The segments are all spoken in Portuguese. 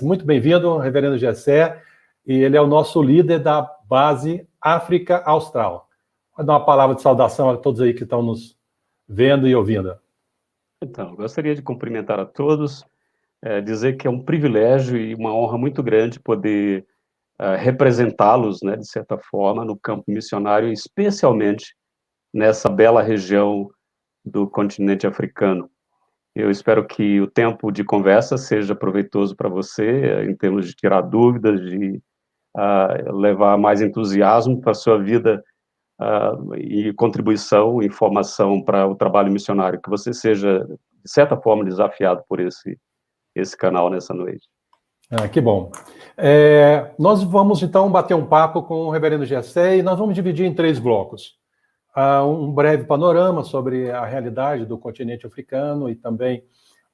Muito bem-vindo, reverendo Gessé, e ele é o nosso líder da base África Austral. Vou dar uma palavra de saudação a todos aí que estão nos vendo e ouvindo. Então, gostaria de cumprimentar a todos, dizer que é um privilégio e uma honra muito grande poder representá-los, né, de certa forma, no campo missionário, especialmente nessa bela região do continente africano. Eu espero que o tempo de conversa seja proveitoso para você, em termos de tirar dúvidas, de levar mais entusiasmo para a sua vida e contribuição, informação para o trabalho missionário, que você seja, de certa forma, desafiado por esse canal nessa noite. Que bom. Nós vamos, então, bater um papo com o reverendo Gessé e nós vamos dividir em 3 blocos. Um breve panorama sobre a realidade do continente africano e também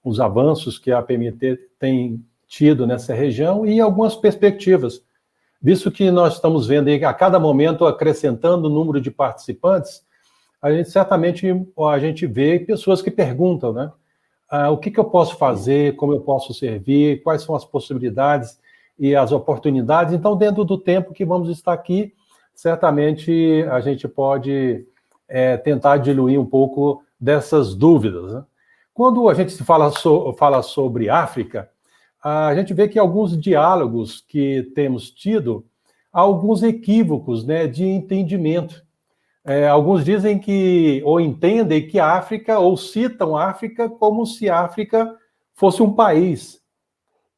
os avanços que a PMT tem tido nessa região e algumas perspectivas, visto que nós estamos vendo aí a cada momento acrescentando o número de participantes, a gente vê pessoas que perguntam, né? O que eu posso fazer, como eu posso servir, quais são as possibilidades e as oportunidades. Então, dentro do tempo que vamos estar aqui, certamente a gente pode tentar diluir um pouco dessas dúvidas, né? Quando a gente fala sobre África, a gente vê que alguns diálogos que temos tido, há alguns equívocos, né, de entendimento. Alguns dizem que, ou entendem que a África, ou citam a África como se a África fosse um país.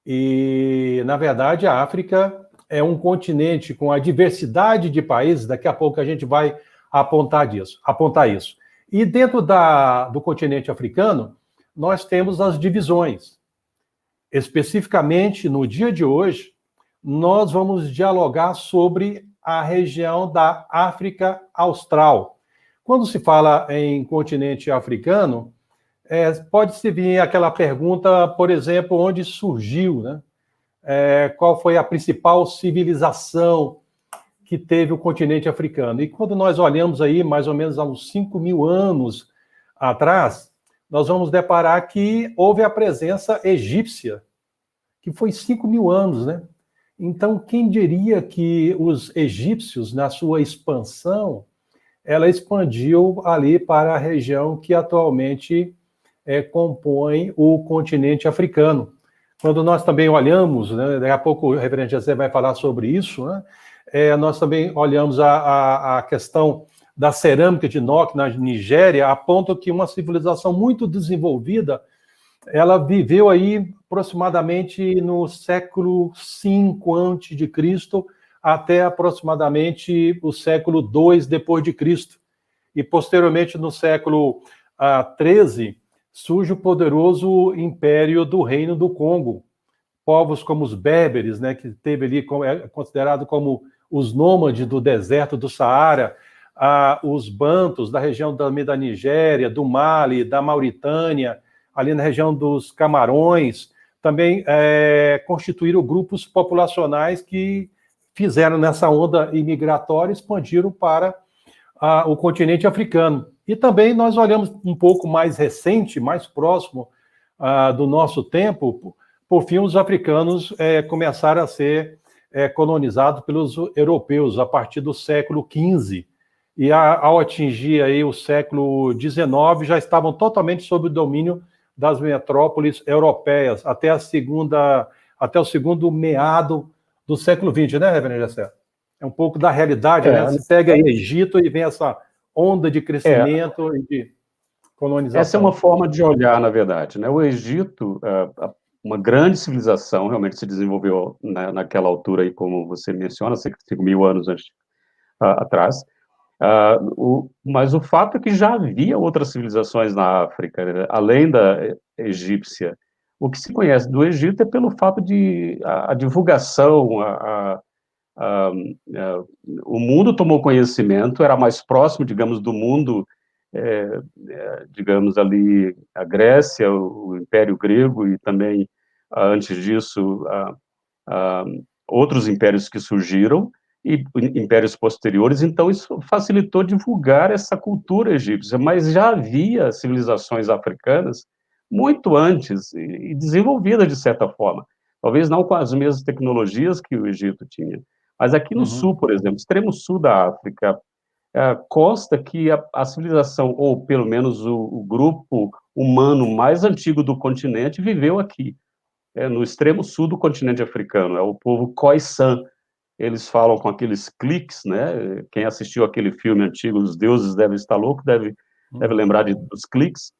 E, na verdade, a África é um continente com a diversidade de países, daqui a pouco a gente vai apontar isso. E dentro do continente africano, nós temos as divisões. Especificamente, no dia de hoje, nós vamos dialogar sobre a região da África Austral. Quando se fala em continente africano, pode-se vir aquela pergunta, por exemplo, onde surgiu, né? Qual foi a principal civilização que teve o continente africano? E quando nós olhamos aí, mais ou menos há uns 5.000 anos atrás, nós vamos deparar que houve a presença egípcia, que foi 5.000 anos, né? Então, quem diria que os egípcios, na sua expansão, ela expandiu ali para a região que atualmente compõe o continente africano. Quando nós também olhamos, né, daqui a pouco o reverendo José vai falar sobre isso, né, nós também olhamos a questão da cerâmica de Enoque na Nigéria, a ponto que uma civilização muito desenvolvida, ela viveu aí aproximadamente no século V a.C. até aproximadamente o século II depois de Cristo. E posteriormente, no século XIII, surge o poderoso império do Reino do Congo. Povos como os berberes, né, que teve ali, considerado como os nômades do deserto do Saara, os bantos da região da Nigéria, do Mali, da Mauritânia, ali na região dos Camarões, também constituíram grupos populacionais que fizeram nessa onda imigratória, expandiram para o continente africano. E também nós olhamos um pouco mais recente, mais próximo do nosso tempo, por fim, os africanos começaram a ser colonizados pelos europeus a partir do século XV. E ao atingir aí o século XIX, já estavam totalmente sob o domínio das metrópoles europeias, até o segundo meado do século XX, né, reverendo Gessé? É um pouco da realidade, né? Você pega aí Egito e vem essa onda de crescimento e de colonização. Essa é uma forma de olhar, na verdade, né? O Egito, uma grande civilização, realmente se desenvolveu naquela altura aí, como você menciona, 5.000 anos atrás. Mas o fato é que já havia outras civilizações na África, né? Além da egípcia. O que se conhece do Egito é pelo fato de a divulgação, o mundo tomou conhecimento, era mais próximo, digamos, do mundo, digamos ali, a Grécia, o Império Grego e também, antes disso, outros impérios que surgiram, e impérios posteriores, então isso facilitou divulgar essa cultura egípcia, mas já havia civilizações africanas muito antes e desenvolvidas de certa forma. talvez não com as mesmas tecnologias que o Egito tinha, mas aqui no sul, por exemplo, extremo sul da África, consta que a civilização, ou pelo menos o grupo humano mais antigo do continente, viveu aqui, no extremo sul do continente africano, é o povo Khoisan. Eles falam com aqueles cliques, né? Quem assistiu aquele filme antigo, Os Deuses Devem Estar Loucos, deve lembrar dos cliques.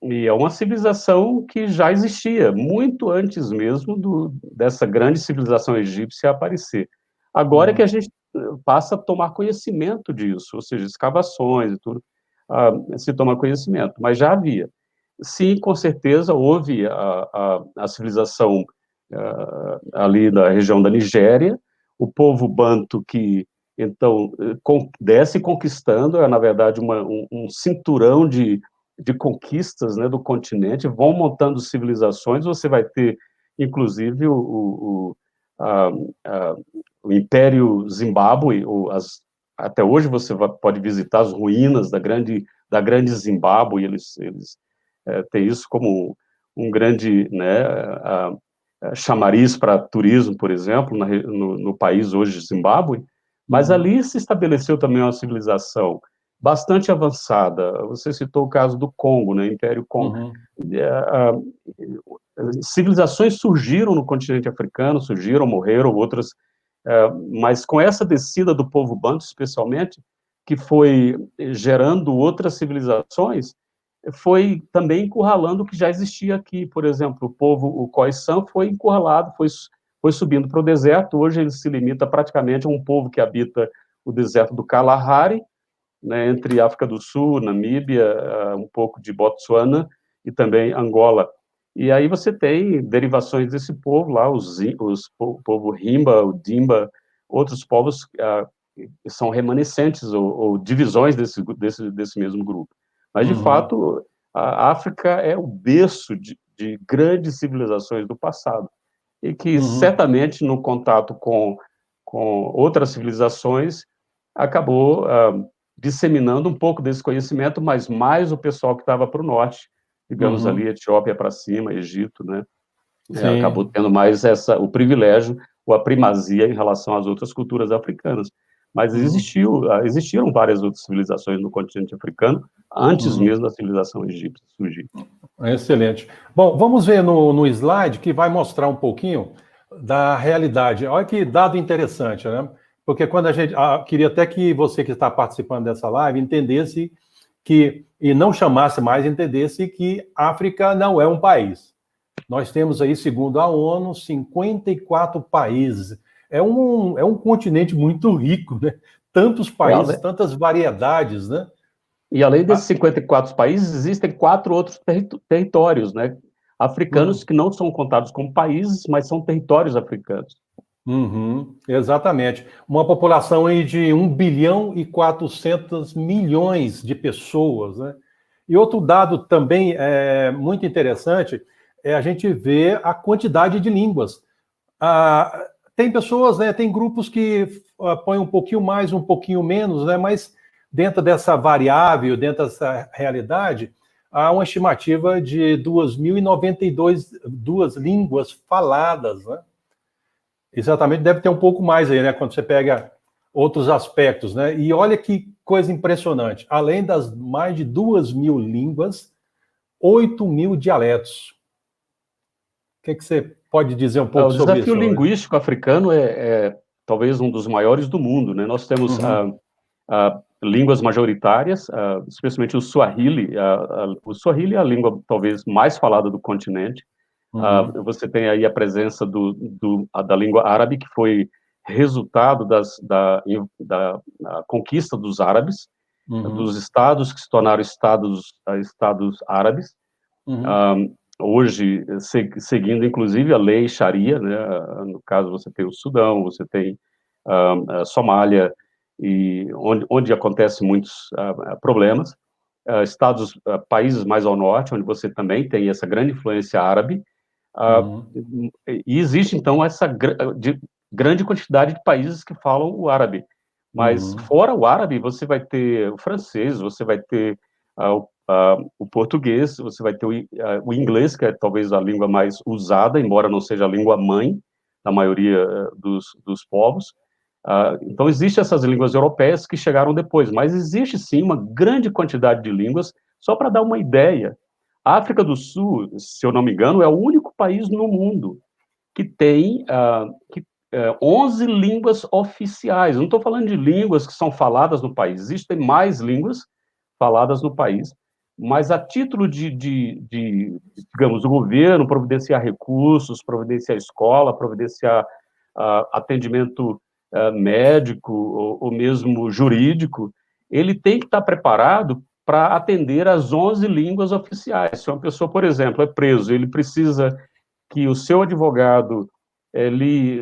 E é uma civilização que já existia, muito antes mesmo dessa grande civilização egípcia aparecer. Agora é que a gente passa a tomar conhecimento disso, ou seja, escavações e tudo, se toma conhecimento, mas já havia. Sim, com certeza, houve a civilização ali da região da Nigéria, o povo banto que, então, desce conquistando, na verdade, um cinturão de conquistas, né, do continente, vão montando civilizações, você vai ter, inclusive, o Império Zimbábue, até hoje você pode visitar as ruínas da grande Zimbábue, eles têm isso como um grande, né, chamariz para turismo, por exemplo, no país hoje, Zimbábue, mas ali se estabeleceu também uma civilização bastante avançada. Você citou o caso do Congo, né, Império Congo. Civilizações surgiram no continente africano, surgiram, morreram, outras, mas com essa descida do povo banto, especialmente, que foi gerando outras civilizações, foi também encurralando o que já existia aqui. Por exemplo, o Khoisan foi encurralado, foi subindo para o deserto. Hoje ele se limita praticamente a um povo que habita o deserto do Kalahari, né, entre África do Sul, Namíbia, um pouco de Botsuana e também Angola. E aí você tem derivações desse povo lá, o povo Himba, o Dimba, outros povos que são remanescentes ou divisões desse mesmo grupo. Mas, de fato, a África é o berço de grandes civilizações do passado, e que, certamente, no contato com outras civilizações, acabou disseminando um pouco desse conhecimento, mas mais o pessoal que estava para o norte, digamos ali, Etiópia para cima, Egito, né? Acabou tendo mais o privilégio ou a primazia em relação às outras culturas africanas. Mas existiram várias outras civilizações no continente africano, antes mesmo da civilização egípcia surgir. Excelente. Bom, vamos ver no slide que vai mostrar um pouquinho da realidade. Olha que dado interessante, né? Porque quando a gente... queria até que você que está participando dessa live entendesse e não chamasse mais, entendesse que África não é um país. Nós temos aí, segundo a ONU, 54 países. É um continente muito rico, né? Tantos países, tantas variedades, né? E além desses 54 países, existem 4 outros territórios, né? Africanos que não são contados como países, mas são territórios africanos. Exatamente. Uma população aí de 1 bilhão e 400 milhões de pessoas, né? E outro dado também muito interessante é a gente ver a quantidade de línguas. Tem pessoas, né, tem grupos que põem um pouquinho mais, um pouquinho menos, né, mas dentro dessa variável, dentro dessa realidade, há uma estimativa de 2.092 línguas faladas, né? Exatamente, deve ter um pouco mais aí, né, quando você pega outros aspectos, né? E olha que coisa impressionante, além das mais de 2.000 línguas, 8.000 dialetos. O que você pode dizer um pouco sobre isso? O desafio linguístico africano é talvez um dos maiores do mundo, né? Nós temos línguas majoritárias, especialmente o Swahili. O Swahili é a língua talvez mais falada do continente. Você tem aí a presença da língua árabe, que foi resultado da conquista dos árabes, dos estados que se tornaram estados árabes. Hoje, seguindo inclusive a lei Sharia, né? No caso você tem o Sudão, você tem a Somália, e onde acontecem muitos problemas, países mais ao norte, onde você também tem essa grande influência árabe, e existe então essa grande quantidade de países que falam o árabe, mas fora o árabe você vai ter o francês, você vai ter o português, você vai ter o inglês, que é talvez a língua mais usada, embora não seja a língua mãe da maioria dos povos. Então, existem essas línguas europeias que chegaram depois, mas existe sim uma grande quantidade de línguas. Só para dar uma ideia, a África do Sul, se eu não me engano, é o único país no mundo que tem 11 línguas oficiais. Não estou falando de línguas que são faladas no país, existem mais línguas faladas no país, mas a título digamos, o governo providenciar recursos, providenciar escola, providenciar atendimento médico ou mesmo jurídico, ele tem que estar preparado para atender as 11 línguas oficiais. Se uma pessoa, por exemplo, é preso, ele precisa que o seu advogado ele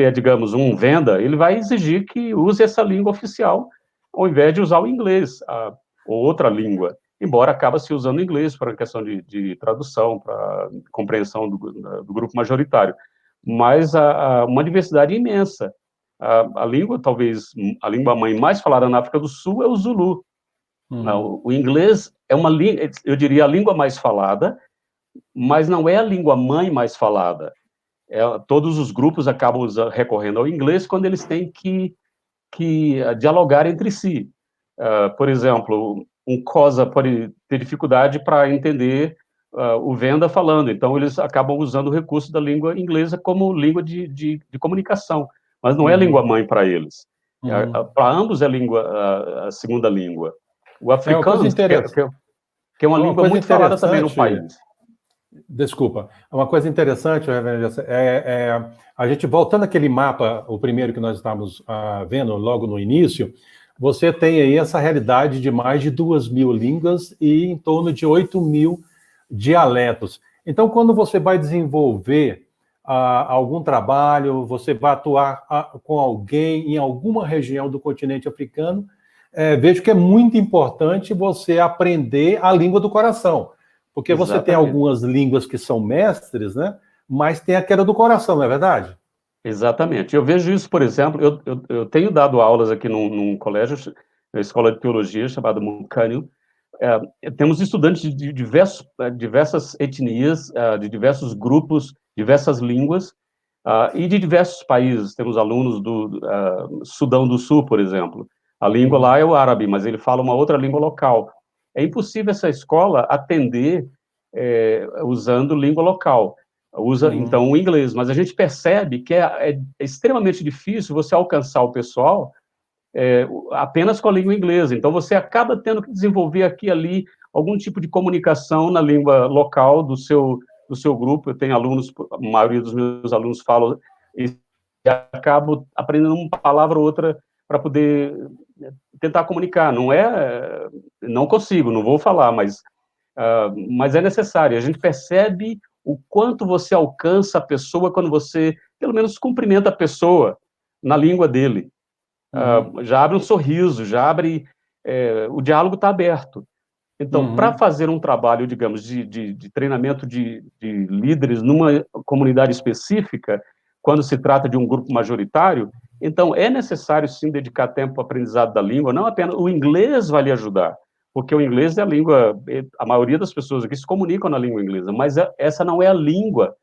é, digamos, um venda, ele vai exigir que use essa língua oficial, ao invés de usar o inglês, ou outra língua, embora acaba se usando o inglês para questão de tradução, para compreensão do grupo majoritário. Mas uma diversidade imensa. A língua, talvez, a língua mãe mais falada na África do Sul é o Zulu. O inglês é uma língua, eu diria, a língua mais falada, mas não é a língua mãe mais falada. Todos os grupos acabam recorrendo ao inglês quando eles têm que dialogar entre si. Por exemplo, um Xhosa pode ter dificuldade para entender o Venda falando, então eles acabam usando o recurso da língua inglesa como língua de comunicação, mas não é língua mãe para eles. Para ambos é a segunda língua. O africano, que é uma língua muito falada também no país. Desculpa. Uma coisa interessante, a gente voltando àquele mapa, o primeiro que nós estávamos vendo logo no início, você tem aí essa realidade de mais de 2.000 línguas e em torno de 8.000 dialetos. Então, quando você vai desenvolver algum trabalho, você vai atuar com alguém em alguma região do continente africano, vejo que é muito importante você aprender a língua do coração. Porque você Exatamente. Tem algumas línguas que são mestres, né? Mas tem aquela do coração, não é verdade? Exatamente. Eu vejo isso, por exemplo, eu tenho dado aulas aqui num colégio, na escola de teologia, chamada Mucânio. Temos estudantes de diversas etnias, de diversos grupos, diversas línguas, e de diversos países. Temos alunos do Sudão do Sul, por exemplo. A língua lá é o árabe, mas ele fala uma outra língua local. É impossível essa escola atender usando língua local. Usa, então, o inglês. Mas a gente percebe que é extremamente difícil você alcançar o pessoal apenas com a língua inglesa. Então, você acaba tendo que desenvolver aqui e ali algum tipo de comunicação na língua local do seu grupo. Eu tenho alunos, a maioria dos meus alunos falam, e acabo aprendendo uma palavra ou outra para poder tentar comunicar. Não consigo, não vou falar, mas é necessário. A gente percebe o quanto você alcança a pessoa quando você, pelo menos, cumprimenta a pessoa na língua dele. Já abre um sorriso, já abre... o diálogo está aberto. Então, para fazer um trabalho, digamos, de treinamento de líderes numa comunidade específica, quando se trata de um grupo majoritário, então é necessário, sim, dedicar tempo ao aprendizado da língua, não apenas o inglês vai lhe ajudar, porque o inglês é a língua, a maioria das pessoas aqui se comunicam na língua inglesa, mas essa não é a língua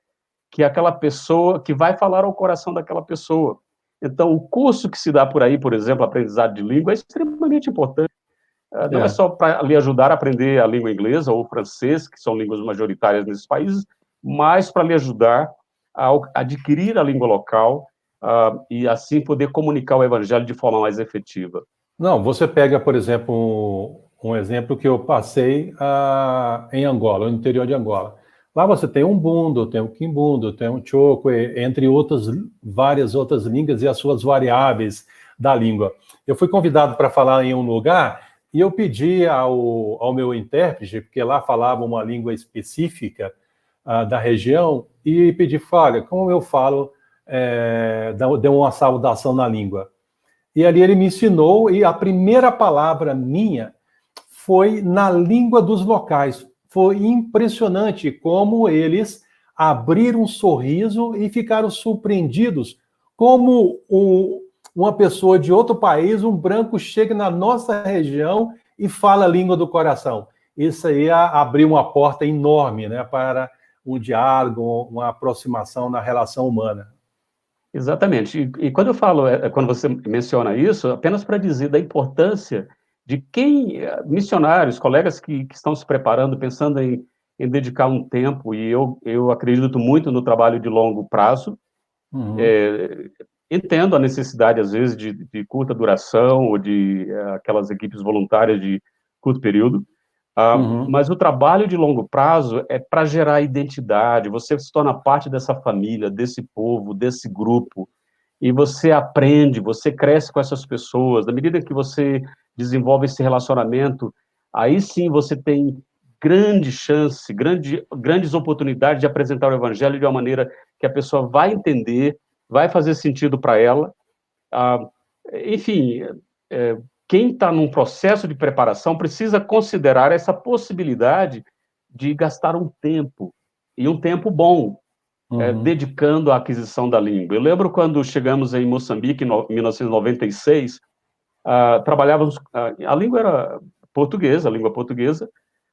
que aquela pessoa, que vai falar ao coração daquela pessoa. Então, o curso que se dá por aí, por exemplo, aprendizado de língua, é extremamente importante. Não é só para lhe ajudar a aprender a língua inglesa ou o francês, que são línguas majoritárias nesses países, mas para lhe ajudar a adquirir a língua local e assim poder comunicar o evangelho de forma mais efetiva. Não, você pega, por exemplo, um exemplo que eu passei em Angola, no interior de Angola. Lá você tem um Umbundo, tem um Quimbundo, tem um Chokwe, entre várias outras línguas e as suas variáveis da língua. Eu fui convidado para falar em um lugar e eu pedi ao meu intérprete, porque lá falava uma língua específica da região, e pedi, olha, como eu falo, deu uma saudação na língua. E ali ele me ensinou, e a primeira palavra minha foi na língua dos locais. Foi impressionante como eles abriram um sorriso e ficaram surpreendidos como uma pessoa de outro país, um branco, chega na nossa região e fala a língua do coração. Isso aí abriu uma porta enorme, né, para um diálogo, uma aproximação na relação humana. Exatamente. E quando eu falo, quando você menciona isso, apenas para dizer da importância de quem, missionários, colegas que estão se preparando, pensando em dedicar um tempo, e eu acredito muito no trabalho de longo prazo. Uhum. Entendo a necessidade, às vezes, de curta duração, ou de aquelas equipes voluntárias de curto período, Uhum. mas o trabalho de longo prazo é para gerar identidade, você se torna parte dessa família, desse povo, desse grupo, e você aprende, você cresce com essas pessoas. Na medida que você desenvolve esse relacionamento, aí sim você tem grande chance, grandes oportunidades de apresentar o evangelho de uma maneira que a pessoa vai entender, vai fazer sentido para ela. Ah, enfim, quem está num processo de preparação precisa considerar essa possibilidade de gastar um tempo, e um tempo bom, Uhum. dedicando à aquisição da língua. Eu lembro quando chegamos em Moçambique, em 1996, trabalhávamos, a língua era portuguesa, a língua portuguesa,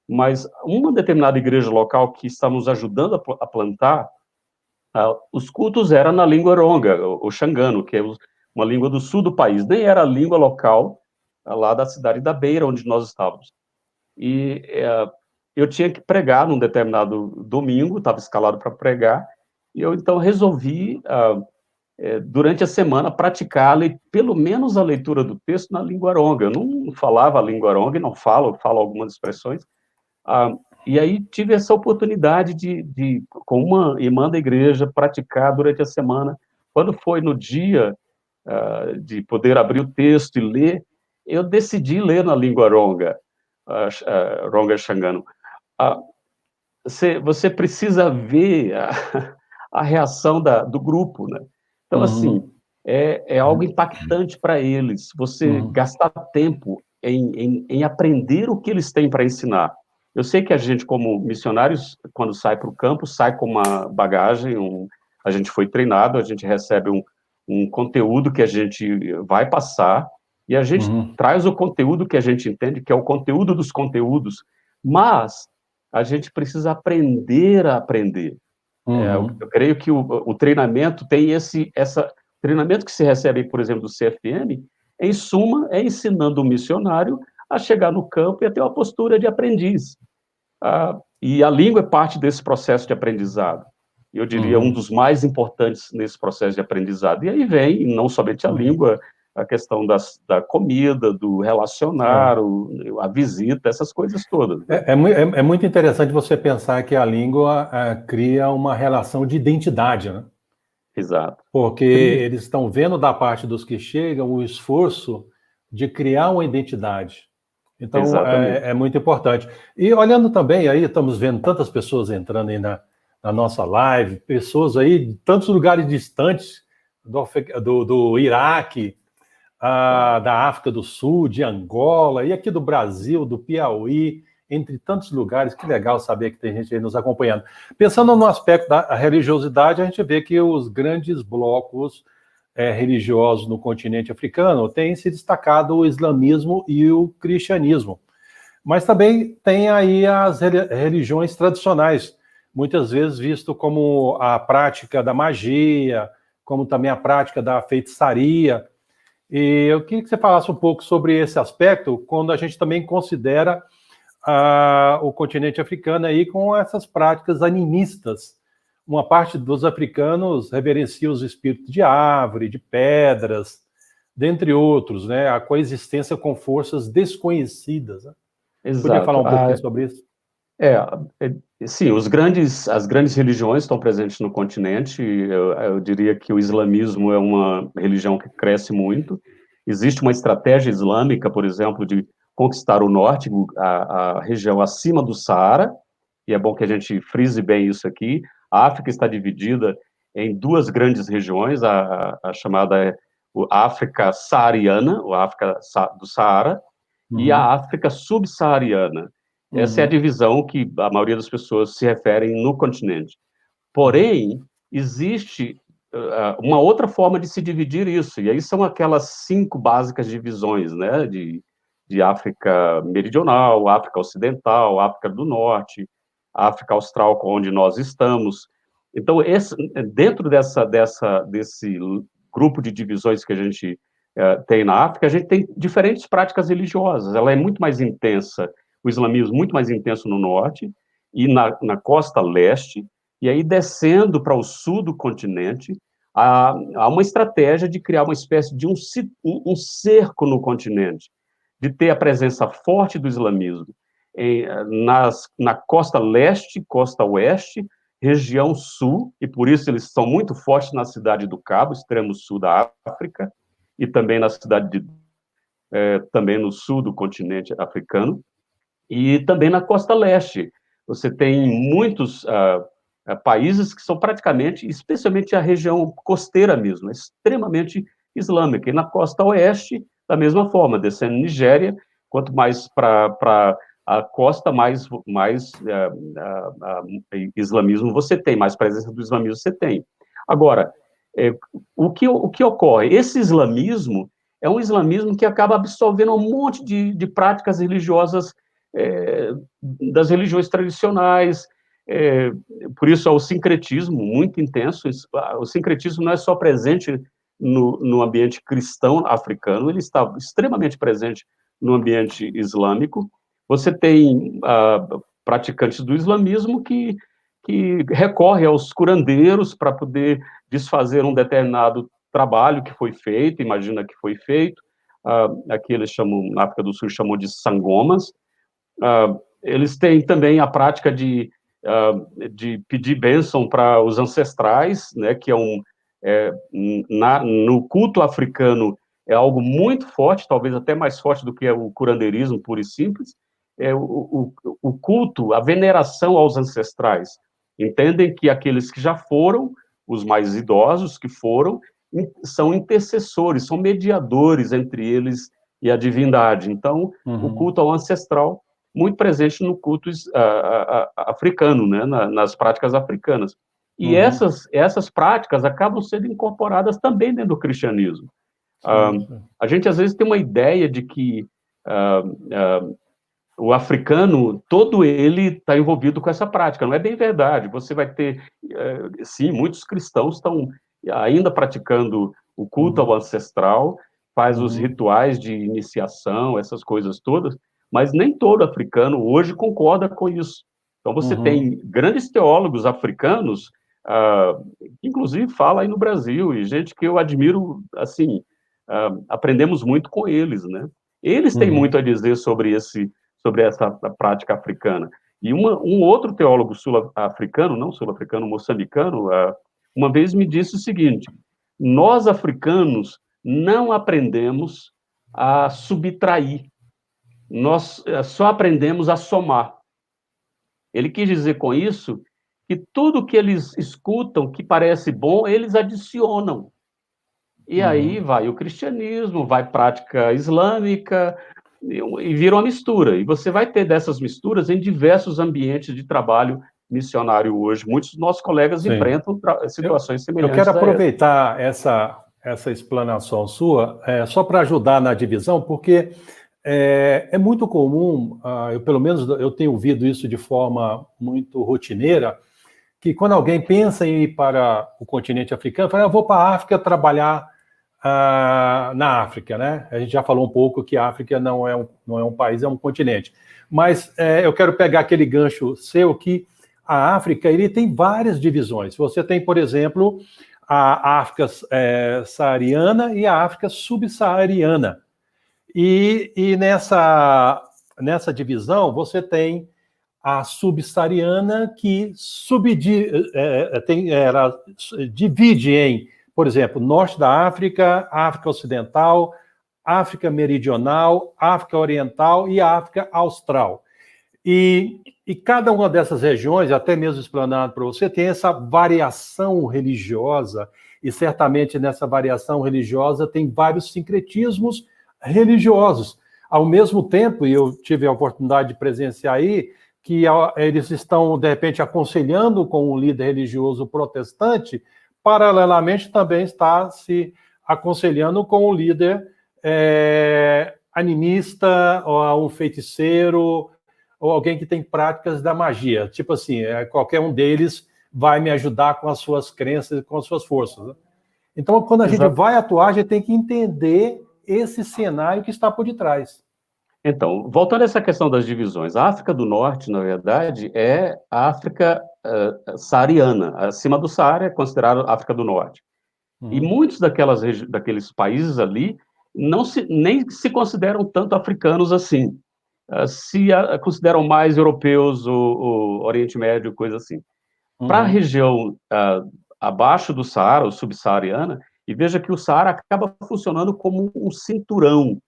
mas uma determinada igreja local que estávamos ajudando a plantar, os cultos eram na língua ronga, o xangano, que é uma língua do sul do país, nem era a língua local lá da cidade da Beira, onde nós estávamos. E eu tinha que pregar num determinado domingo, estava escalado para pregar, e eu então resolvi, durante a semana, praticar pelo menos a leitura do texto na língua ronga. Eu não falava a língua ronga, e não falo algumas expressões. E aí tive essa oportunidade com uma irmã da igreja, praticar durante a semana. Quando foi no dia de poder abrir o texto e ler, eu decidi ler na língua ronga, ronga xangano. Você precisa ver a reação do grupo, né? Então, assim, Uhum. é algo impactante para eles, você Uhum. gastar tempo em aprender o que eles têm para ensinar. Eu sei que a gente, como missionários, quando sai para o campo, sai com uma bagagem, a gente foi treinado, a gente recebe um conteúdo que a gente vai passar, e a gente Uhum. traz o conteúdo que a gente entende, que é o conteúdo dos conteúdos, mas a gente precisa aprender a aprender. Uhum. Eu creio que o treinamento tem treinamento que se recebe, por exemplo, do CFM, em suma, é ensinando o missionário a chegar no campo e a ter uma postura de aprendiz. E a língua é parte desse processo de aprendizado. Eu diria um Uhum. dos mais importantes nesse processo de aprendizado. E aí vem, não somente a Uhum. língua, a questão da comida, do relacionar, É. a visita, essas coisas todas, né? É muito interessante você pensar que a língua cria uma relação de identidade, né? Exato. Porque Cria. eles estão vendo da parte dos que chegam o esforço de criar uma identidade. Então, é Exatamente. muito importante. E olhando também aí, estamos vendo tantas pessoas entrando aí na nossa live, pessoas aí de tantos lugares distantes do Iraque, Uau. da África do Sul, de Angola, e aqui do Brasil, do Piauí, entre tantos lugares. Que legal saber que tem gente aí nos acompanhando. Pensando no aspecto da religiosidade, a gente vê que os grandes blocos religiosos no continente africano têm se destacado o islamismo e o cristianismo. Mas também tem aí as religiões tradicionais, muitas vezes visto como a prática da magia, como também a prática da feitiçaria. E eu queria que você falasse um pouco sobre esse aspecto, quando a gente também considera o continente africano aí com essas práticas animistas. Uma parte dos africanos reverencia os espíritos de árvore, de pedras, dentre outros, né? A coexistência com forças desconhecidas, né? Você podia falar Exato. um pouquinho sobre isso? É, sim, as grandes religiões estão presentes no continente. Eu diria que o islamismo é uma religião que cresce muito. Existe uma estratégia islâmica, por exemplo, de conquistar o norte, a região acima do Saara, e é bom que a gente frise bem isso aqui. A África está dividida em duas grandes regiões, a chamada África saariana, ou África do Saara, e Uhum. a África subsaariana. Essa é a Uhum. divisão que a maioria das pessoas se referem no continente. Uhum. Porém, existe uma outra forma de se dividir isso, e aí são aquelas 5 básicas divisões, né, de de África Meridional, África Ocidental, África do Norte, África Austral, onde nós estamos. Então, dentro desse grupo de divisões que a gente tem na África, a gente tem diferentes práticas religiosas. Ela é muito mais intensa, o islamismo muito mais intenso no norte e na costa leste, e aí descendo para o sul do continente, há uma estratégia de criar uma espécie de um cerco no continente, de ter a presença forte do islamismo na costa leste, costa oeste, região sul, e por isso eles são muito fortes na cidade do Cabo, extremo sul da África, e também na cidade também no sul do continente africano, e também na costa leste. Você tem muitos países que são praticamente, especialmente a região costeira mesmo, extremamente islâmica, e na costa oeste, da mesma forma, descendo Nigéria, quanto mais para a costa, mais islamismo você tem, mais presença do islamismo você tem. Agora, o que ocorre? Esse islamismo é um islamismo que acaba absorvendo um monte de práticas religiosas das religiões tradicionais, por isso há o sincretismo muito intenso. O sincretismo não é só presente no ambiente cristão africano, ele está extremamente presente no ambiente islâmico. Você tem praticantes do islamismo que recorrem aos curandeiros para poder desfazer um determinado trabalho que foi feito, imagina que foi feito, aqui eles chamam, na África do Sul, chamam de sangomas. Eles têm também a prática de pedir bênção para os ancestrais, né, que no culto africano é algo muito forte, talvez até mais forte do que o curandeirismo puro e simples, o culto, a veneração aos ancestrais. Entendem que aqueles que já foram, os mais idosos que foram, são intercessores, são mediadores entre eles e a divindade. Então, o culto ao ancestral, muito presente no culto africano, né, nas práticas africanas. E essas práticas acabam sendo incorporadas também dentro do cristianismo. A gente, às vezes, tem uma ideia de que o africano, todo ele está envolvido com essa prática. Não é bem verdade. Você vai ter, sim, muitos cristãos estão ainda praticando o culto ao ancestral, faz os rituais de iniciação, essas coisas todas, mas nem todo africano hoje concorda com isso. Então, você tem grandes teólogos africanos, que inclusive fala aí no Brasil, e gente que eu admiro, assim, aprendemos muito com eles, né? Eles têm muito a dizer sobre essa prática africana. E um outro teólogo sul-africano, não sul-africano, moçambicano, uma vez me disse o seguinte: nós, africanos, não aprendemos a subtrair, nós só aprendemos a somar. Ele quis dizer com isso que tudo que eles escutam que parece bom, eles adicionam. E aí vai o cristianismo, vai prática islâmica, e vira uma mistura. E você vai ter dessas misturas em diversos ambientes de trabalho missionário hoje. Muitos dos nossos colegas enfrentam situações semelhantes. Eu quero aproveitar essa explanação sua, só para ajudar na divisão, porque é muito comum, pelo menos eu tenho ouvido isso de forma muito rotineira, que quando alguém pensa em ir para o continente africano, fala, eu vou para a África trabalhar na África, né? A gente já falou um pouco que a África não é um país, é um continente. Mas eu quero pegar aquele gancho seu que a África ele tem várias divisões. Você tem, por exemplo, a África saariana e a África subsaariana. E nessa divisão você tem a subsaariana que ela divide em, por exemplo, norte da África, África Ocidental, África Meridional, África Oriental e África Austral. E cada uma dessas regiões, até mesmo explanado para você, tem essa variação religiosa, e certamente nessa variação religiosa tem vários sincretismos religiosos. Ao mesmo tempo, e eu tive a oportunidade de presenciar aí, que eles estão, de repente, aconselhando com um líder religioso protestante, paralelamente também está se aconselhando com o líder animista, ou um feiticeiro, ou alguém que tem práticas da magia. Tipo assim, qualquer um deles vai me ajudar com as suas crenças, com as suas forças. Né? Então, quando a gente vai atuar, a gente tem que entender esse cenário que está por detrás. Então, voltando a essa questão das divisões, a África do Norte, na verdade, é a África saariana. Acima do Saara é considerado África do Norte. E muitos daqueles países ali nem se consideram tanto africanos assim. Consideram mais europeus, o Oriente Médio, coisa assim. Para a região abaixo do Saara, ou subsaariana, e veja que o Saara acaba funcionando como um cinturão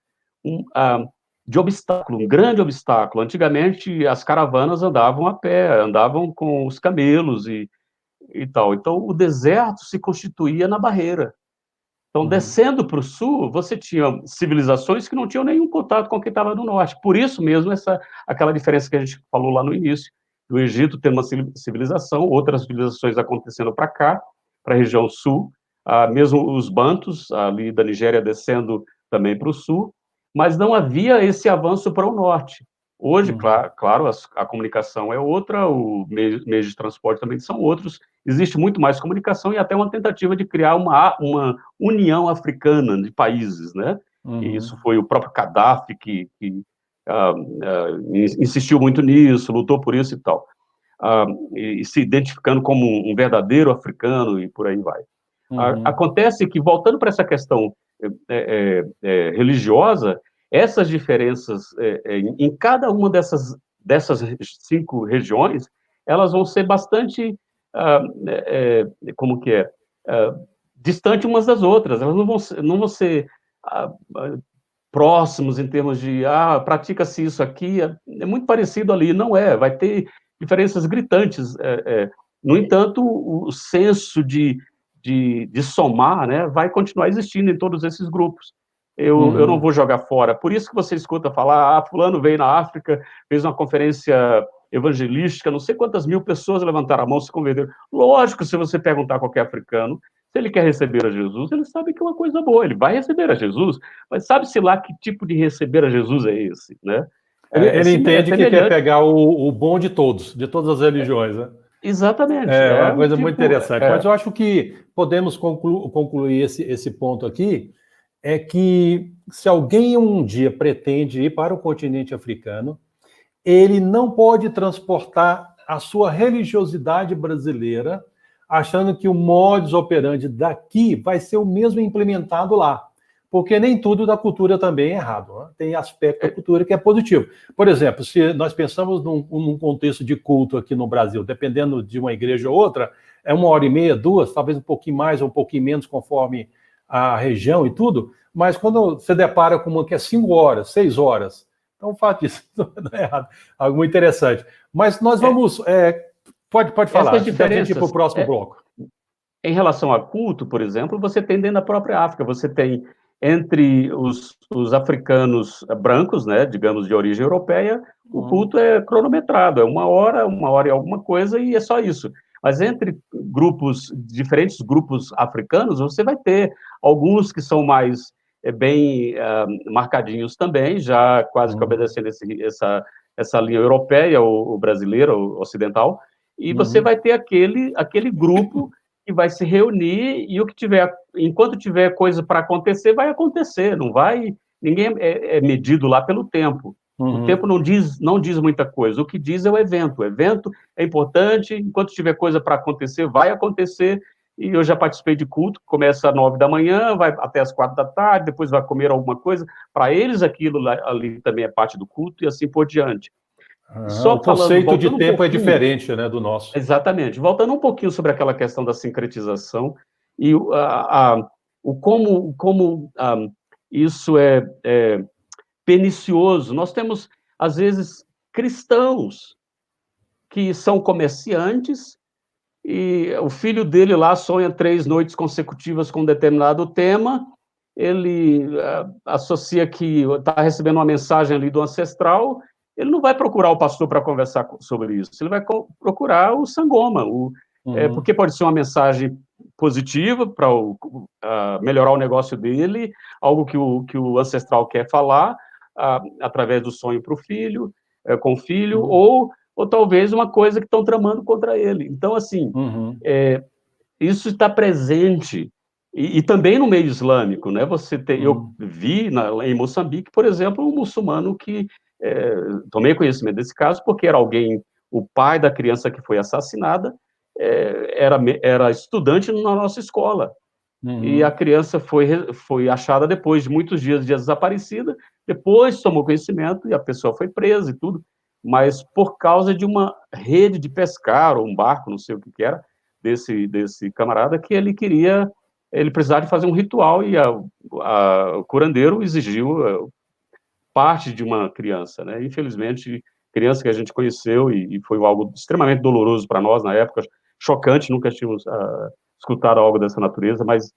de obstáculo, um grande obstáculo. Antigamente, as caravanas andavam a pé, andavam com os camelos e tal. Então, o deserto se constituía na barreira. Então, descendo para o sul, você tinha civilizações que não tinham nenhum contato com quem estava no norte. Por isso mesmo, aquela diferença que a gente falou lá no início, do Egito tendo uma civilização, outras civilizações acontecendo para cá, para a região sul, mesmo os bantus, ali da Nigéria, descendo também para o sul, mas não havia esse avanço para o norte. Hoje, claro, a comunicação é outra, os meios de transporte também são outros, existe muito mais comunicação e até uma tentativa de criar uma união africana de países, né? E isso foi o próprio Gaddafi que insistiu muito nisso, lutou por isso e tal, e se identificando como um verdadeiro africano e por aí vai. Acontece que, voltando para essa questão religiosa, essas diferenças em cada uma dessas 5 regiões, elas vão ser bastante, distante umas das outras, elas não vão ser próximos em termos de, pratica-se isso aqui, é muito parecido ali, não é, vai ter diferenças gritantes, no entanto, o senso de somar, né, vai continuar existindo em todos esses grupos. Eu não vou jogar fora. Por isso que você escuta falar, fulano veio na África, fez uma conferência evangelística, não sei quantas mil pessoas levantaram a mão, se converteram. Lógico, se você perguntar a qualquer africano, se ele quer receber a Jesus, ele sabe que é uma coisa boa, ele vai receber a Jesus, mas sabe-se lá que tipo de receber a Jesus é esse, né? Ele entende que quer pegar o bom de todas as religiões, né? Exatamente. É uma coisa muito interessante. Mas eu acho que podemos concluir esse ponto aqui, é que se alguém um dia pretende ir para o continente africano, ele não pode transportar a sua religiosidade brasileira achando que o modus operandi daqui vai ser o mesmo implementado lá. Porque nem tudo da cultura também é errado. Né? Tem aspecto da cultura que é positivo. Por exemplo, se nós pensamos num contexto de culto aqui no Brasil, dependendo de uma igreja ou outra, é 1h30, 2, talvez um pouquinho mais ou um pouquinho menos, conforme a região e tudo, mas quando você depara com uma que é 5 horas, 6 horas, então o fato disso não é errado, algo muito interessante. Mas nós vamos... pode falar, antes da gente ir para o próximo bloco. Em relação a culto, por exemplo, você tem dentro da própria África, você tem entre os africanos brancos, né, digamos, de origem europeia, o culto é cronometrado, é 1 hora e alguma coisa, e é só isso. Mas entre diferentes grupos africanos, você vai ter alguns que são mais bem marcadinhos também, já quase que obedecendo essa linha europeia, ou brasileira, ou ocidental, e você vai ter aquele grupo que vai se reunir e enquanto tiver coisa para acontecer, vai acontecer, não vai, ninguém é medido lá pelo tempo. O tempo não diz muita coisa, o que diz é o evento é importante, enquanto tiver coisa para acontecer, vai acontecer, e eu já participei de culto, começa às 9 da manhã, vai até às 4 da tarde, depois vai comer alguma coisa, para eles aquilo ali também é parte do culto, e assim por diante. O conceito de tempo é diferente, né, do nosso. Exatamente. Voltando um pouquinho sobre aquela questão da sincretização e como isso é pernicioso. Nós temos, às vezes, cristãos que são comerciantes e o filho dele lá sonha 3 noites consecutivas com um determinado tema, ele associa que está recebendo uma mensagem ali do ancestral, ele não vai procurar o pastor para conversar sobre isso, ele vai procurar o sangoma, porque pode ser uma mensagem positiva para melhorar o negócio dele, algo que o ancestral quer falar, através do sonho para o filho, com o filho, ou talvez uma coisa que estão tramando contra ele. Então, assim, isso está presente, e também no meio islâmico, né? Eu vi em Moçambique, por exemplo, um muçulmano que tomei conhecimento desse caso porque era alguém, o pai da criança que foi assassinada, era estudante na nossa escola. E a criança foi achada depois de muitos dias desaparecida, depois tomou conhecimento e a pessoa foi presa e tudo, mas por causa de uma rede de pescar, ou um barco, não sei o que era, desse camarada, que ele precisava de fazer um ritual, e o curandeiro exigiu parte de uma criança, né? Infelizmente, criança que a gente conheceu, e foi algo extremamente doloroso para nós na época, chocante, nunca tínhamos escutado algo dessa natureza, mas,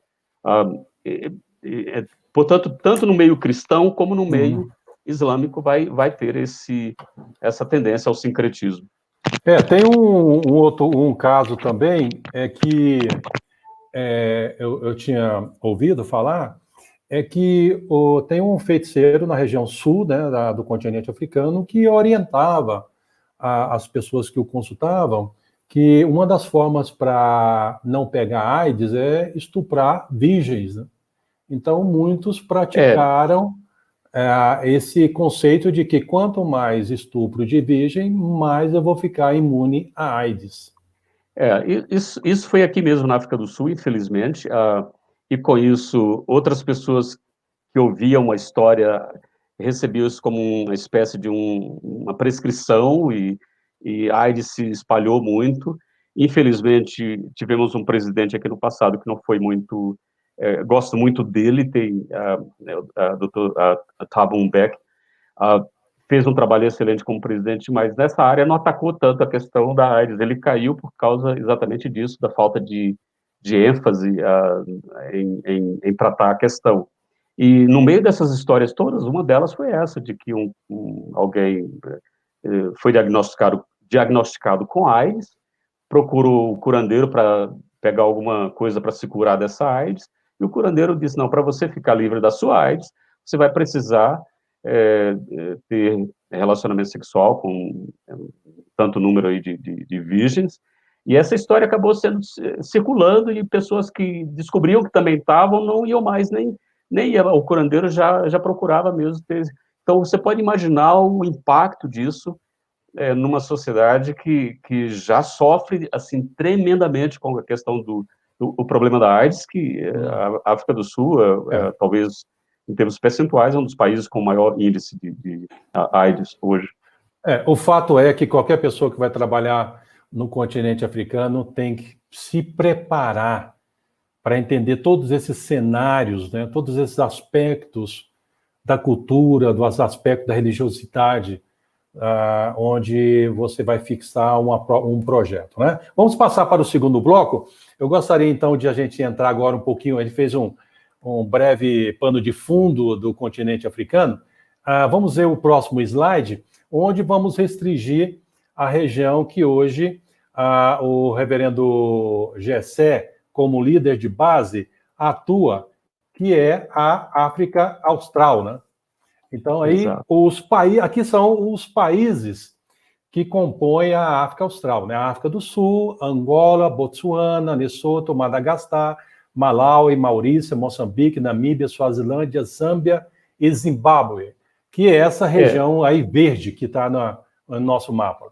portanto, tanto no meio cristão como no meio islâmico vai ter essa tendência ao sincretismo. Tem um caso também, que eu tinha ouvido falar, que tem um feiticeiro na região sul, né, do continente africano, que orientava as pessoas que o consultavam que uma das formas para não pegar AIDS é estuprar virgens, né? Então, muitos praticaram esse conceito de que quanto mais estupro de virgem, mais eu vou ficar imune à AIDS. Isso foi aqui mesmo na África do Sul, infelizmente, e com isso outras pessoas que ouviam a história recebiam isso como uma espécie de uma prescrição, e a AIDS se espalhou muito. Infelizmente, tivemos um presidente aqui no passado que não foi muito... gosto muito dele, tem o Dr. Thabo Mbeki, fez um trabalho excelente como presidente, mas nessa área não atacou tanto a questão da AIDS. Ele caiu por causa exatamente disso, da falta de ênfase em tratar a questão. E no meio dessas histórias todas, uma delas foi essa, de que alguém foi diagnosticado com AIDS, procurou o curandeiro para pegar alguma coisa para se curar dessa AIDS, e o curandeiro disse, não, para você ficar livre da sua AIDS, você vai precisar ter relacionamento sexual com tanto número aí de virgens, e essa história acabou circulando, e pessoas que descobriam que também estavam não iam mais, nem ia, o curandeiro já procurava mesmo ter. Então, você pode imaginar o impacto disso numa sociedade que já sofre, assim, tremendamente com a questão do problema da AIDS, que a África do Sul, talvez, em termos percentuais, é um dos países com maior índice de AIDS hoje. O fato é que qualquer pessoa que vai trabalhar no continente africano tem que se preparar para entender todos esses cenários, né, todos esses aspectos da cultura, dos aspectos da religiosidade, onde você vai fixar um projeto, né? Vamos passar para o segundo bloco. Eu gostaria, então, de a gente entrar agora um pouquinho, ele fez um breve pano de fundo do continente africano. Vamos ver o próximo slide, onde vamos restringir a região que hoje o reverendo Gessé, como líder de base, atua, que é a África Austral, né? Então, aí, aqui são os países que compõem a África Austral, né? A África do Sul, Angola, Botsuana, Lesoto, Madagascar, Malawi, Maurícia, Moçambique, Namíbia, Suazilândia, Zâmbia e Zimbábue, que é essa região aí verde que está no nosso mapa.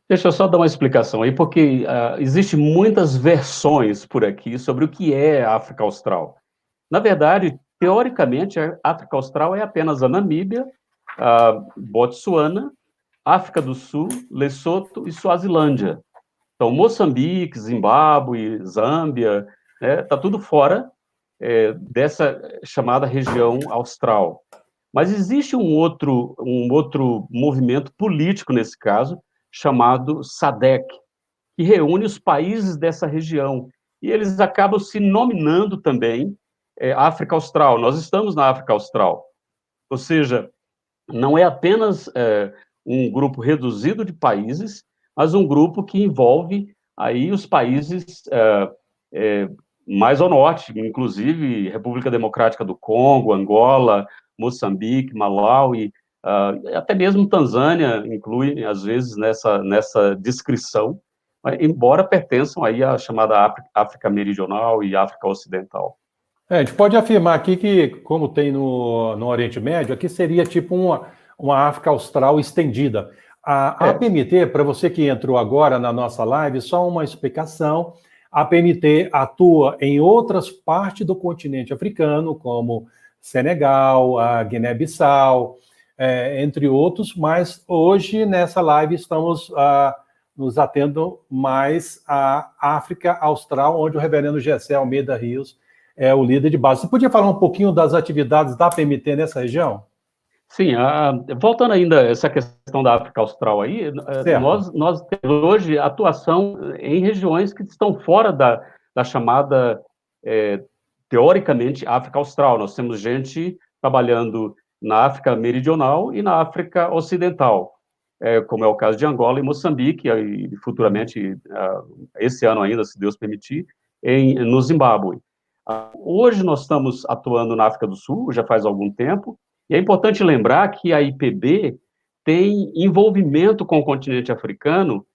Deixa eu só dar uma explicação aí, porque existem muitas versões por aqui sobre o que é a África Austral. Na verdade, teoricamente, a África Austral é apenas a Namíbia, a Botsuana, África do Sul, Lesoto e Suazilândia. Então, Moçambique, Zimbábue, Zâmbia, está tudo fora dessa chamada região austral. Mas existe um outro movimento político nesse caso, chamado SADC, que reúne os países dessa região, e eles acabam se nominando também África Austral. Nós estamos na África Austral, ou seja, não é apenas um grupo reduzido de países, mas um grupo que envolve aí os países mais ao norte, inclusive República Democrática do Congo, Angola, Moçambique, Malawi, até mesmo Tanzânia inclui, às vezes, nessa descrição, embora pertençam aí à chamada África Meridional e África Ocidental. A gente pode afirmar aqui que, como tem no Oriente Médio, aqui seria tipo uma África Austral estendida. A APMT, para você que entrou agora na nossa live, só uma explicação, a APMT atua em outras partes do continente africano, como Senegal, a Guiné-Bissau, entre outros, mas hoje nessa live estamos nos atendo mais à África Austral, onde o reverendo Gessé Almeida Rios é o líder de base. Você podia falar um pouquinho das atividades da PMT nessa região? Sim, voltando ainda a essa questão da África Austral aí, nós temos hoje atuação em regiões que estão fora da chamada, teoricamente, África Austral. Nós temos gente trabalhando na África Meridional e na África Ocidental, como é o caso de Angola e Moçambique, e futuramente, esse ano ainda, se Deus permitir, no Zimbábue. Hoje nós estamos atuando na África do Sul, já faz algum tempo, e é importante lembrar que a IPB tem envolvimento com o continente africano,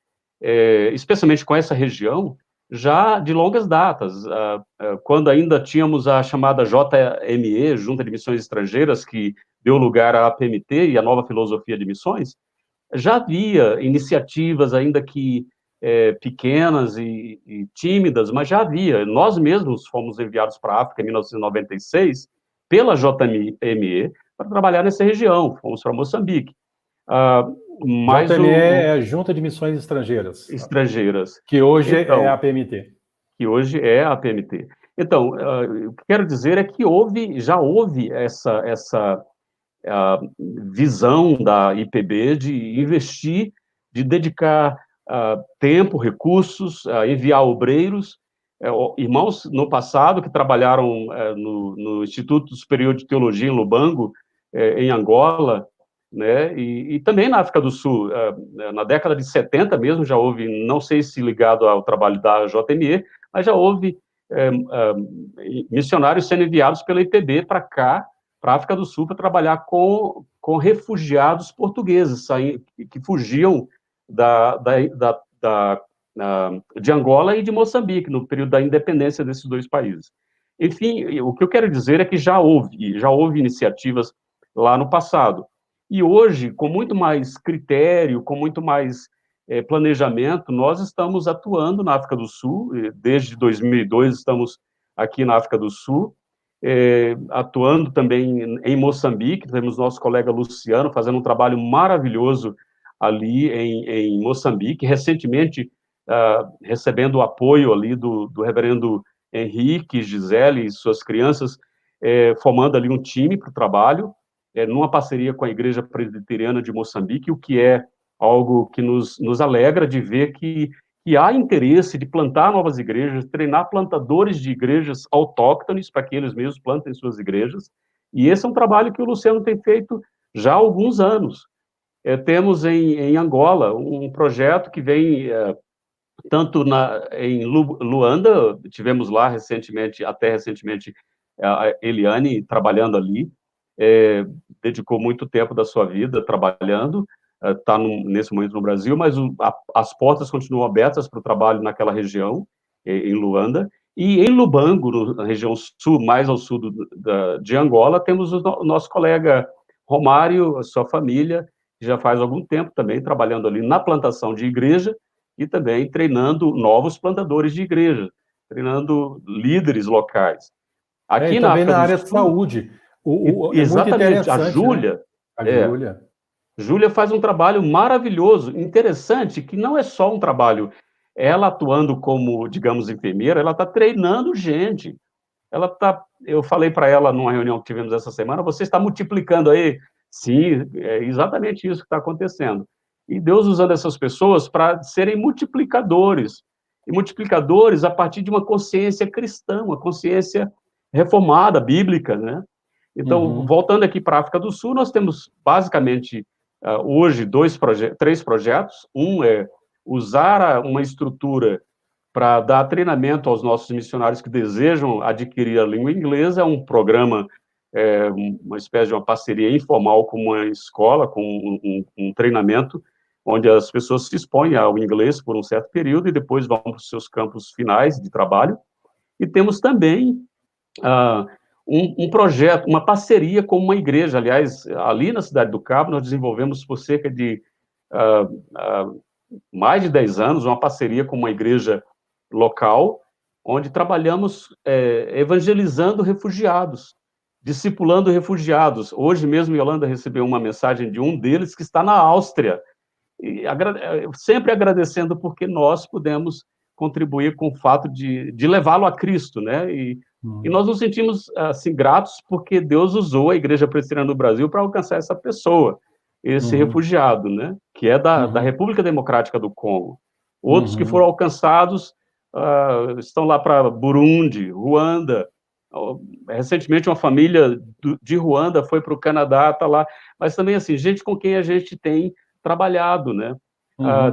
especialmente com essa região, já de longas datas. Quando ainda tínhamos a chamada JME, Junta de Missões Estrangeiras, que deu lugar à APMT e à nova filosofia de missões, já havia iniciativas, ainda que pequenas e tímidas, mas já havia. Nós mesmos fomos enviados para a África em 1996 pela JME para trabalhar nessa região. Fomos para Moçambique. Mas JME é a Junta de Missões Estrangeiras. Estrangeiras. Que hoje é a PMT. Que hoje é a PMT. Então, o que quero dizer é que já houve essa visão da IPB de investir, de dedicar tempo, recursos, enviar obreiros, irmãos no passado que trabalharam no Instituto Superior de Teologia em Lubango, em Angola, né, e também na África do Sul. Na década de 70 mesmo já houve, não sei se ligado ao trabalho da JME, mas já houve missionários sendo enviados pela IPB para cá, para a África do Sul, para trabalhar com refugiados portugueses que fugiam de Angola e de Moçambique, no período da independência desses dois países. Enfim, o que eu quero dizer é que já houve iniciativas lá no passado. E hoje, com muito mais critério, com muito mais planejamento, nós estamos atuando na África do Sul. Desde 2002 estamos aqui na África do Sul, atuando também em Moçambique. Temos nosso colega Luciano fazendo um trabalho maravilhoso ali em Moçambique, recentemente recebendo o apoio ali do reverendo Henrique, Gisele e suas crianças, formando ali um time para o trabalho, numa parceria com a Igreja Presbiteriana de Moçambique, o que é algo que nos alegra de ver que há interesse de plantar novas igrejas, treinar plantadores de igrejas autóctones para que eles mesmos plantem suas igrejas, e esse é um trabalho que o Luciano tem feito já há alguns anos. Temos em Angola um projeto que vem tanto em Luanda, tivemos lá até recentemente, a Eliane trabalhando ali, dedicou muito tempo da sua vida trabalhando, está nesse momento no Brasil, mas as portas continuam abertas para o trabalho naquela região, em Luanda. E em Lubango, na região sul, mais ao sul de Angola, temos o nosso colega Romário, a sua família, que já faz algum tempo também trabalhando ali na plantação de igreja e também treinando novos plantadores de igreja, treinando líderes locais. Aqui na área de saúde. Exatamente, a Júlia. Né? Júlia faz um trabalho maravilhoso, interessante, que não é só um trabalho, ela atuando como, digamos, enfermeira, ela está treinando gente. Eu falei para ela numa reunião que tivemos essa semana, você está multiplicando aí? Sim, é exatamente isso que está acontecendo. E Deus usando essas pessoas para serem multiplicadores, e multiplicadores a partir de uma consciência cristã, uma consciência reformada, bíblica, né? Então, voltando aqui para a África do Sul, nós temos basicamente hoje três projetos. Um é usar uma estrutura para dar treinamento aos nossos missionários que desejam adquirir a língua inglesa. É um programa uma espécie de uma parceria informal com uma escola, com um treinamento, onde as pessoas se expõem ao inglês por um certo período e depois vão para os seus campos finais de trabalho. E temos também um projeto, uma parceria com uma igreja. Aliás, ali na Cidade do Cabo, nós desenvolvemos por cerca de mais de 10 anos uma parceria com uma igreja local, onde trabalhamos evangelizando refugiados, discipulando refugiados. Hoje mesmo, Yolanda recebeu uma mensagem de um deles que está na Áustria, e sempre agradecendo porque nós pudemos contribuir com o fato de levá-lo a Cristo, né? E nós nos sentimos assim gratos porque Deus usou a Igreja Presbiteriana do Brasil para alcançar essa pessoa, esse refugiado, né? Que é da República Democrática do Congo. Outros que foram alcançados estão lá para Burundi, Ruanda. Recentemente uma família de Ruanda foi para o Canadá, está lá. Mas também assim, gente com quem a gente tem trabalhado, né?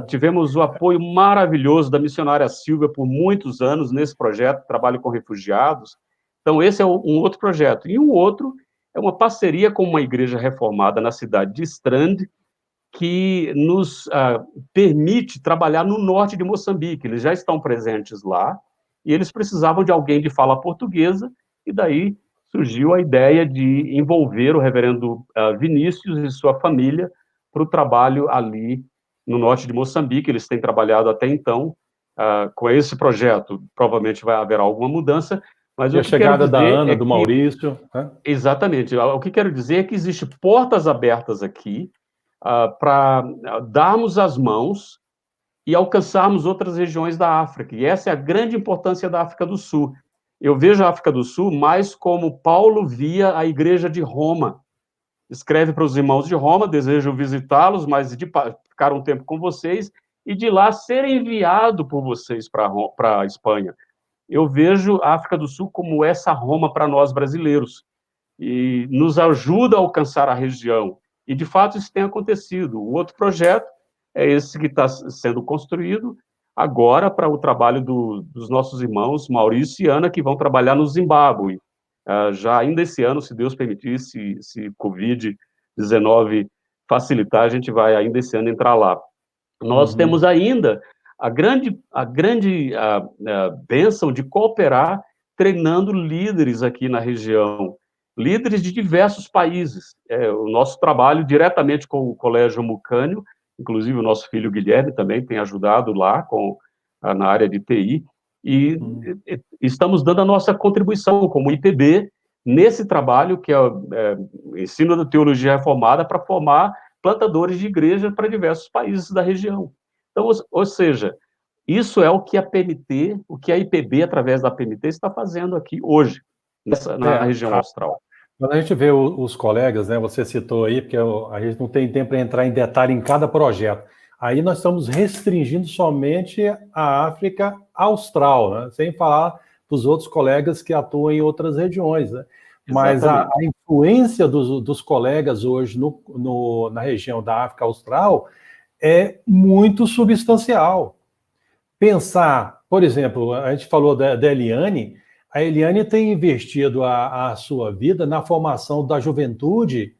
Tivemos o apoio maravilhoso da missionária Silvia por muitos anos nesse projeto, trabalho com refugiados. Então, esse é um outro projeto. E um outro é uma parceria com uma igreja reformada na cidade de Strand, que nos permite trabalhar no norte de Moçambique. Eles já estão presentes lá, e eles precisavam de alguém de fala portuguesa, e daí surgiu a ideia de envolver o reverendo Vinícius e sua família para o trabalho ali no norte de Moçambique. Eles têm trabalhado até então com esse projeto. Provavelmente haverá alguma mudança, mas e a chegada da Ana, do Maurício. Exatamente. O que quero dizer é que existem portas abertas aqui para darmos as mãos e alcançarmos outras regiões da África. E essa é a grande importância da África do Sul. Eu vejo a África do Sul mais como Paulo via a Igreja de Roma. Escreve para os irmãos de Roma, desejo visitá-los, mas de ficar um tempo com vocês e de lá ser enviado por vocês para a Espanha. Eu vejo a África do Sul como essa Roma para nós brasileiros, e nos ajuda a alcançar a região. E, de fato, isso tem acontecido. O outro projeto é esse que está sendo construído agora para o trabalho dos nossos irmãos Maurício e Ana, que vão trabalhar no Zimbábue. Já ainda esse ano, se Deus permitir, se Covid-19 facilitar, a gente vai ainda esse ano entrar lá. Nós temos ainda a grande bênção de cooperar treinando líderes aqui na região, líderes de diversos países. O nosso trabalho diretamente com o Colégio Mucânio, inclusive o nosso filho Guilherme também tem ajudado lá na área de TI, e estamos dando a nossa contribuição como IPB nesse trabalho que é o ensino da teologia reformada para formar plantadores de igreja para diversos países da região. Então, ou seja, isso é o que a PMT, o que a IPB, através da PMT, está fazendo aqui hoje, na região austral. Quando a gente vê os colegas, né, você citou aí, porque a gente não tem tempo para entrar em detalhe em cada projeto. Aí nós estamos restringindo somente a África Austral, né, sem falar dos outros colegas que atuam em outras regiões, né? Mas a influência dos colegas hoje na região da África Austral é muito substancial. Pensar, por exemplo, a gente falou da Eliane, a Eliane tem investido a sua vida na formação da juventude,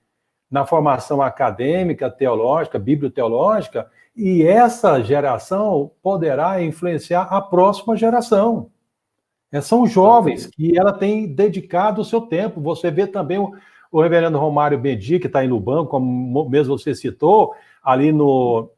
na formação acadêmica, teológica, biblioteológica, e essa geração poderá influenciar a próxima geração. São jovens que ela tem dedicado o seu tempo. Você vê também o reverendo Romário Bedi, que está aí no banco, como mesmo você citou, ali no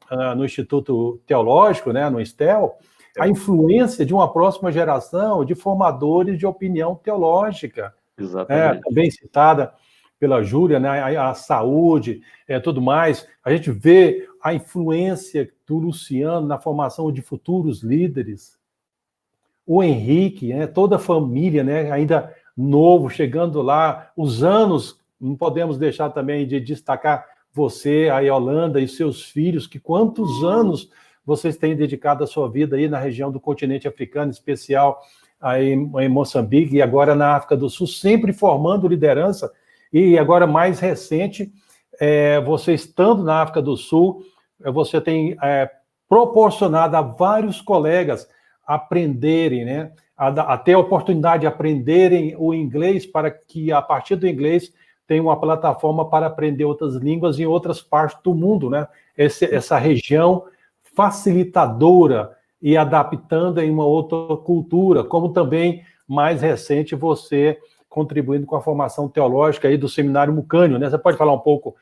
Instituto Teológico, né, no STEL, a influência de uma próxima geração de formadores de opinião teológica. Exatamente. Também citada pela Júlia, né, a saúde, tudo mais. A gente vê a influência do Luciano na formação de futuros líderes. O Henrique, né, toda a família, né, ainda novo, chegando lá, os anos, não podemos deixar também de destacar você, a Yolanda e seus filhos, que quantos anos vocês têm dedicado a sua vida aí na região do continente africano, em especial aí em Moçambique e agora na África do Sul, sempre formando liderança, e agora mais recente, você estando na África do Sul, você tem proporcionado a vários colegas aprenderem, né, a ter a oportunidade de aprenderem o inglês, para que, a partir do inglês, tenha uma plataforma para aprender outras línguas em outras partes do mundo, né? Essa região facilitadora e adaptando em uma outra cultura, como também, mais recente, você contribuindo com a formação teológica aí do Seminário Mucânio, né? Você pode falar um pouco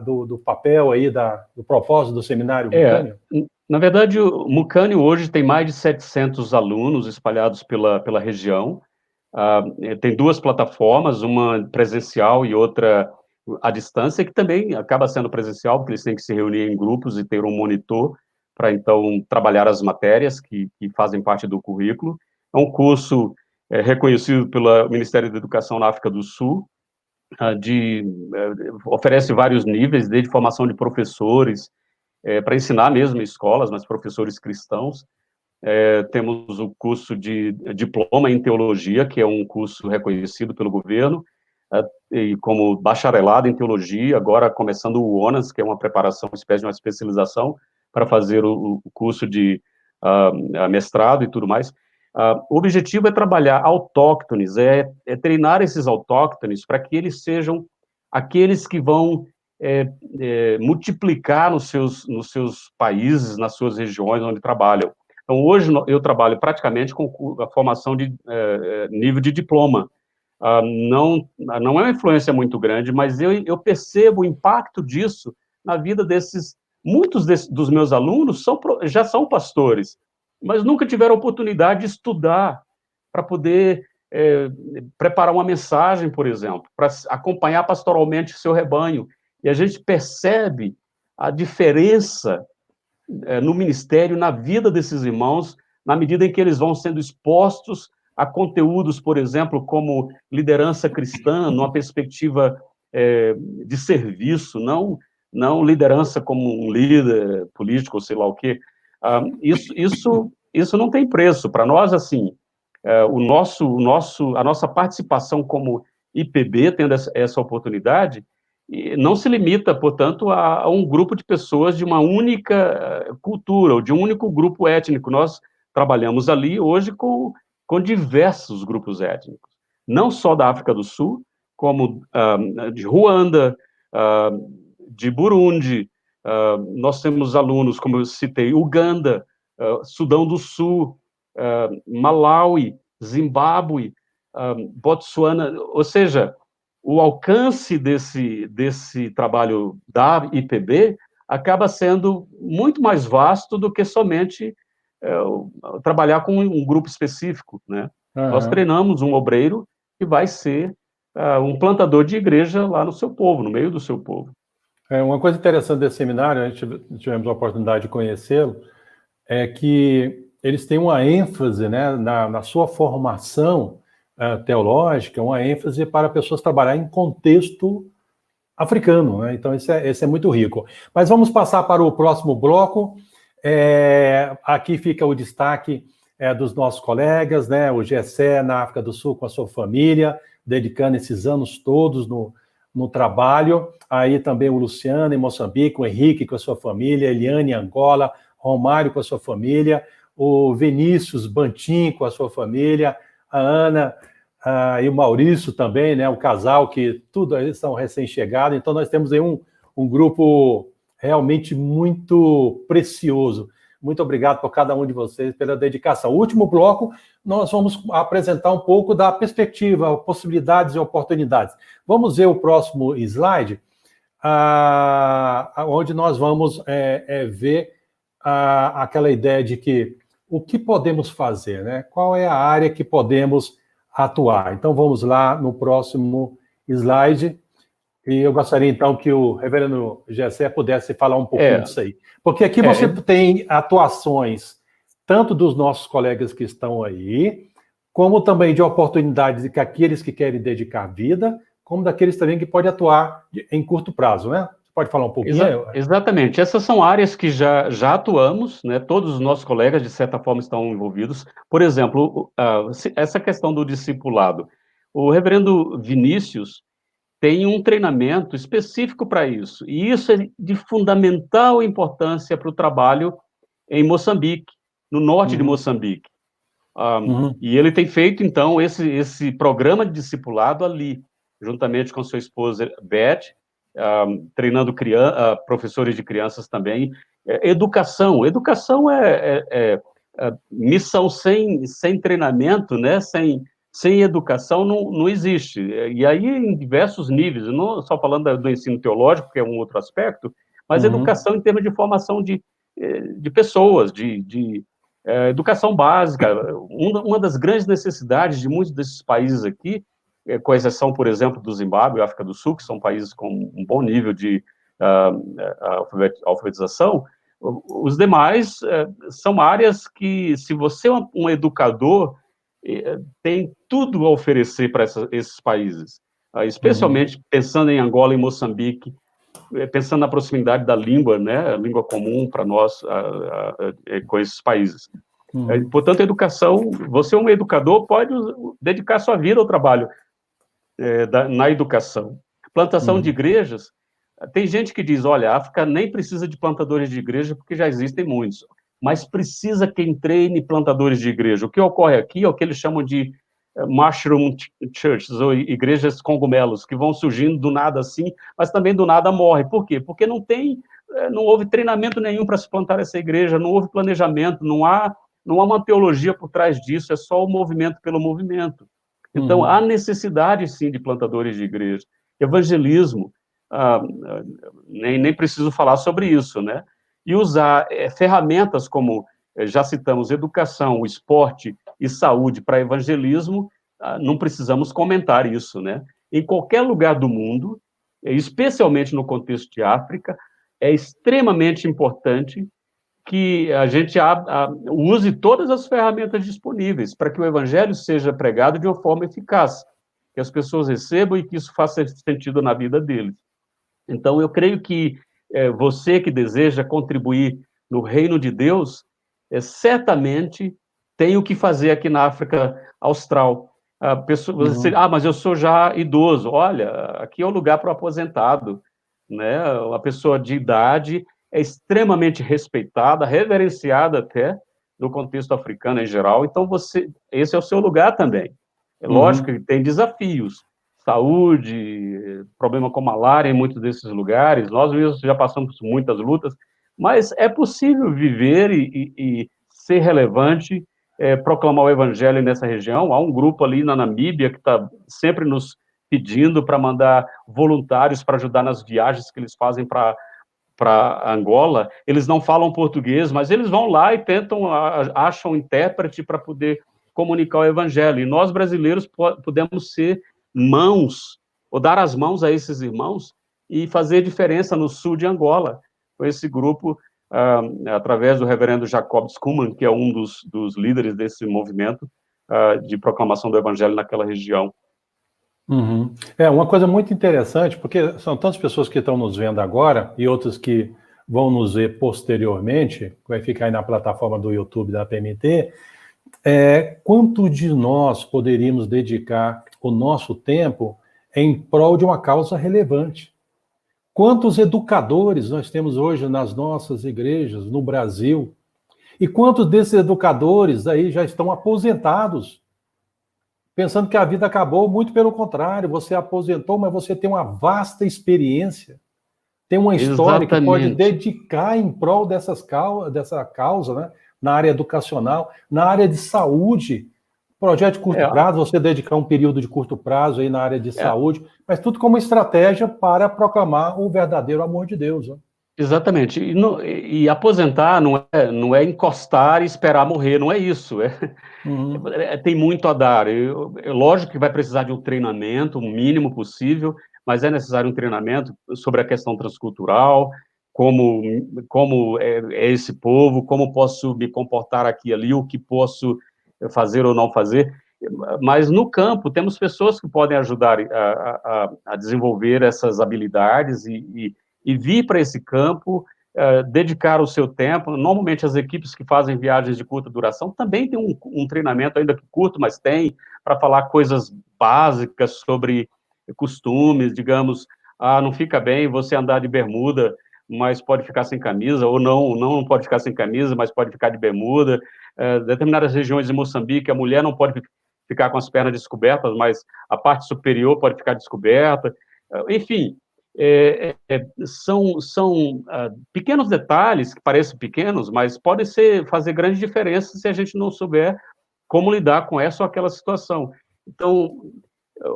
do papel aí, do propósito do Seminário Mucânio? Na verdade, o Mucânio hoje tem mais de 700 alunos espalhados pela região. Tem duas plataformas, uma presencial e outra à distância, que também acaba sendo presencial, porque eles têm que se reunir em grupos e ter um monitor para, então, trabalhar as matérias que fazem parte do currículo. É um curso reconhecido pelo Ministério da Educação na África do Sul, oferece vários níveis, desde formação de professores, para ensinar mesmo em escolas, mas professores cristãos. Temos o curso de diploma em teologia, que é um curso reconhecido pelo governo, e como bacharelado em teologia, agora começando o ONAS, que é uma preparação, uma espécie de uma especialização, para fazer o curso de mestrado e tudo mais. O objetivo é trabalhar autóctones, treinar esses autóctones para que eles sejam aqueles que vão multiplicar nos seus países, nas suas regiões onde trabalham. Então, hoje eu trabalho praticamente com a formação de nível de diploma. Não é uma influência muito grande, mas eu percebo o impacto disso na vida muitos dos meus alunos já são pastores, mas nunca tiveram oportunidade de estudar para poder preparar uma mensagem, por exemplo, para acompanhar pastoralmente o seu rebanho. E a gente percebe a diferença no ministério, na vida desses irmãos, na medida em que eles vão sendo expostos a conteúdos, por exemplo, como liderança cristã, numa perspectiva de serviço, não liderança como um líder político, ou sei lá o quê. Isso não tem preço. Para nós, assim, a nossa participação como IPB, tendo essa oportunidade, não se limita, portanto, a um grupo de pessoas de uma única cultura, ou de um único grupo étnico. Nós trabalhamos ali hoje com diversos grupos étnicos, não só da África do Sul, como de Ruanda, de Burundi. Nós temos alunos, como eu citei, Uganda, Sudão do Sul, Malawi, Zimbábue, Botsuana, ou seja, o alcance desse trabalho da IPB acaba sendo muito mais vasto do que somente trabalhar com um grupo específico, né? Uhum. Nós treinamos um obreiro que vai ser um plantador de igreja lá no seu povo, no meio do seu povo. Uma coisa interessante desse seminário, a gente tivemos a oportunidade de conhecê-lo, é que eles têm uma ênfase, né, na sua formação teológica, uma ênfase para pessoas trabalhar em contexto africano, né? Então, esse é muito rico. Mas vamos passar para o próximo bloco. Aqui fica o destaque dos nossos colegas, né? O Gessé na África do Sul com a sua família, dedicando esses anos todos no trabalho. Aí também o Luciano em Moçambique, o Henrique com a sua família, Eliane em Angola, Romário com a sua família, o Vinícius Bantim com a sua família, a Ana e o Maurício também, né? O casal que tudo eles são recém-chegados. Então nós temos aí um grupo realmente muito precioso. Muito obrigado por cada um de vocês pela dedicação. O último bloco, nós vamos apresentar um pouco da perspectiva, possibilidades e oportunidades. Vamos ver o próximo slide, onde nós vamos ver aquela ideia de que o que podemos fazer, né? Qual é a área que podemos atuar? Então, vamos lá no próximo slide. E eu gostaria, então, que o reverendo Gessé pudesse falar um pouquinho disso aí. Porque aqui você tem atuações, tanto dos nossos colegas que estão aí, como também de oportunidades de aqueles que querem dedicar vida, como daqueles também que podem atuar em curto prazo, né? Você pode falar um pouquinho? Exatamente. Essas são áreas que já atuamos, né? Todos os nossos colegas, de certa forma, estão envolvidos. Por exemplo, essa questão do discipulado. O reverendo Vinícius tem um treinamento específico para isso, e isso é de fundamental importância para o trabalho em Moçambique, no norte de Moçambique. E ele tem feito, então, esse programa de discipulado ali, juntamente com sua esposa Beth, treinando professores de crianças também. Educação missão sem treinamento, né? Sem educação não existe. E aí, em diversos níveis, não só falando do ensino teológico, que é um outro aspecto, mas educação em termos de formação de pessoas, de educação básica. Uma das grandes necessidades de muitos desses países aqui, com exceção, por exemplo, do Zimbábue e África do Sul, que são países com um bom nível de alfabetização, os demais são áreas que, se você é um educador, tem tudo a oferecer para esses países, especialmente pensando em Angola e Moçambique, pensando na proximidade da língua, né, a língua comum para nós com esses países. Portanto, a educação, você é um educador, pode dedicar sua vida ao trabalho na educação. Plantação de igrejas, tem gente que diz, olha, a África nem precisa de plantadores de igreja porque já existem muitos, mas precisa quem treine plantadores de igreja. O que ocorre aqui é o que eles chamam de mushroom churches, ou igrejas cogumelos, que vão surgindo do nada assim, mas também do nada morre. Por quê? Porque não houve treinamento nenhum para se plantar essa igreja, não houve planejamento, não há uma teologia por trás disso, é só o movimento pelo movimento. Então, há necessidade, sim, de plantadores de igreja. Evangelismo, nem preciso falar sobre isso, né? E usar ferramentas como, já citamos, educação, esporte e saúde para evangelismo, não precisamos comentar isso, né? Em qualquer lugar do mundo, especialmente no contexto de África, é extremamente importante que a gente use todas as ferramentas disponíveis para que o evangelho seja pregado de uma forma eficaz, que as pessoas recebam e que isso faça sentido na vida deles. Então, eu creio que você que deseja contribuir no reino de Deus, certamente tem o que fazer aqui na África Austral. Mas eu sou já idoso. Olha, aqui é o lugar para o aposentado, né? A pessoa de idade é extremamente respeitada, reverenciada até, no contexto africano em geral. Então, esse é o seu lugar também. É lógico que tem desafios, saúde, problema com malária em muitos desses lugares, nós mesmos já passamos por muitas lutas, mas é possível viver e ser relevante, proclamar o evangelho nessa região. Há um grupo ali na Namíbia que está sempre nos pedindo para mandar voluntários para ajudar nas viagens que eles fazem para Angola. Eles não falam português, mas eles vão lá e acham um intérprete para poder comunicar o evangelho. E nós, brasileiros, podemos ser mãos, ou dar as mãos a esses irmãos e fazer diferença no sul de Angola, com esse grupo, através do reverendo Jacob Skuman, que é um dos líderes desse movimento de proclamação do evangelho naquela região. É uma coisa muito interessante, porque são tantas pessoas que estão nos vendo agora e outras que vão nos ver posteriormente, que vai ficar aí na plataforma do YouTube da PMT. Quanto de nós poderíamos dedicar o nosso tempo em prol de uma causa relevante? Quantos educadores nós temos hoje nas nossas igrejas, no Brasil? E quantos desses educadores aí já estão aposentados, pensando que a vida acabou? Muito pelo contrário, você aposentou, mas você tem uma vasta experiência, tem uma história que pode dedicar em prol dessa causa, né? Na área educacional, na área de saúde, projeto de curto prazo, você dedicar um período de curto prazo aí na área de saúde, mas tudo como estratégia para proclamar o verdadeiro amor de Deus. Né? Exatamente. E aposentar não é encostar e esperar morrer, não é isso. Tem muito a dar. Lógico que vai precisar de um treinamento, o mínimo possível, mas é necessário um treinamento sobre a questão transcultural, como é esse povo, como posso me comportar aqui e ali, o que posso fazer ou não fazer. Mas no campo temos pessoas que podem ajudar a desenvolver essas habilidades e vir para esse campo, dedicar o seu tempo. Normalmente as equipes que fazem viagens de curta duração também têm um treinamento, ainda que curto, mas tem, para falar coisas básicas sobre costumes, digamos, não fica bem você andar de bermuda mas pode ficar sem camisa, ou não pode ficar sem camisa, mas pode ficar de bermuda. Determinadas regiões de Moçambique, a mulher não pode ficar com as pernas descobertas, mas a parte superior pode ficar descoberta. Enfim, são pequenos detalhes, que parecem pequenos, mas podem fazer grande diferença se a gente não souber como lidar com essa ou aquela situação. Então,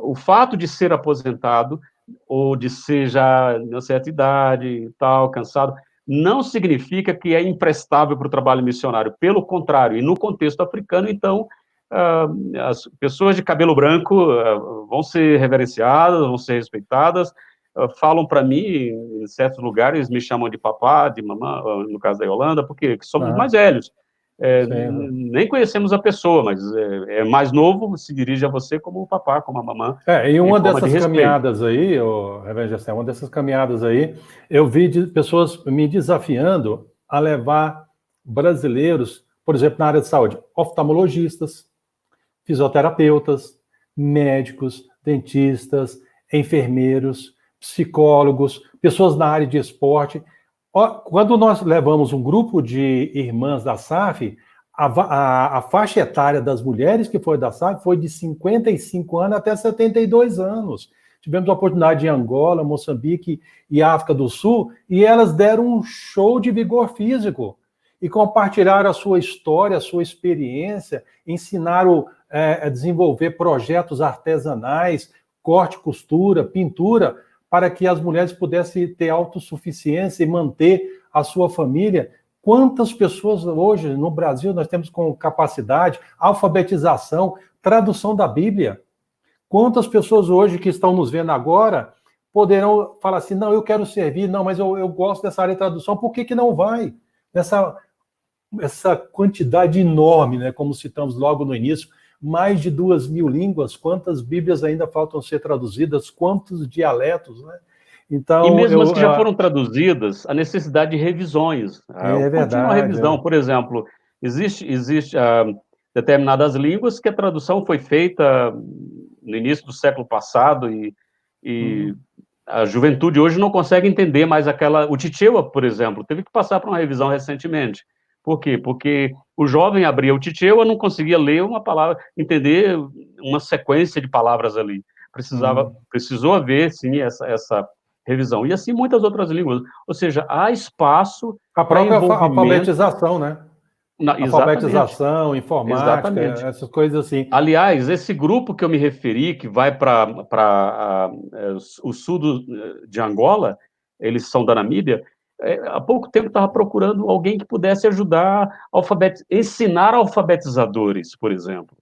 o fato de ser aposentado, ou de ser já de uma certa idade e tal, cansado, não significa que é imprestável para o trabalho missionário. Pelo contrário, e no contexto africano, então, as pessoas de cabelo branco vão ser reverenciadas, vão ser respeitadas, falam para mim, em certos lugares, me chamam de papá, de mamã, no caso da Yolanda, porque somos mais velhos. Nem conhecemos a pessoa, mas é mais novo, se dirige a você como o papá, como a mamã. E uma dessas caminhadas aí, Reverendo Gessé, uma dessas caminhadas aí, eu vi pessoas me desafiando a levar brasileiros, por exemplo, na área de saúde, oftalmologistas, fisioterapeutas, médicos, dentistas, enfermeiros, psicólogos, pessoas na área de esporte. Quando nós levamos um grupo de irmãs da SAF, a faixa etária das mulheres que foi da SAF foi de 55 anos até 72 anos. Tivemos a oportunidade em Angola, Moçambique e África do Sul, e elas deram um show de vigor físico e compartilharam a sua história, a sua experiência, ensinaram a desenvolver projetos artesanais, corte, costura, pintura, para que as mulheres pudessem ter autossuficiência e manter a sua família. Quantas pessoas hoje no Brasil nós temos com capacidade, alfabetização, tradução da Bíblia? Quantas pessoas hoje que estão nos vendo agora poderão falar assim, não, eu quero servir, não, mas eu gosto dessa área de tradução, por que não vai? Essa quantidade enorme, né, como citamos logo no início, mais de 2.000 línguas, quantas Bíblias ainda faltam ser traduzidas, quantos dialetos, né? Então, e mesmo as que já foram traduzidas, a necessidade de revisões. É verdade. Contínua revisão, por exemplo, existe determinadas línguas que a tradução foi feita no início do século passado e a juventude hoje não consegue entender mais o Chichewa, por exemplo, teve que passar por uma revisão recentemente. Por quê? Porque o jovem abria o Chichewa, não conseguia ler uma palavra, entender uma sequência de palavras ali. Precisou haver, sim, essa revisão. E assim muitas outras línguas. Ou seja, há espaço a própria alfabetização, né? Alfabetização, informática, essas coisas assim. Aliás, esse grupo que eu me referi, que vai para o sul de Angola, eles são da Namíbia, há pouco tempo estava procurando alguém que pudesse ajudar ensinar alfabetizadores, por exemplo.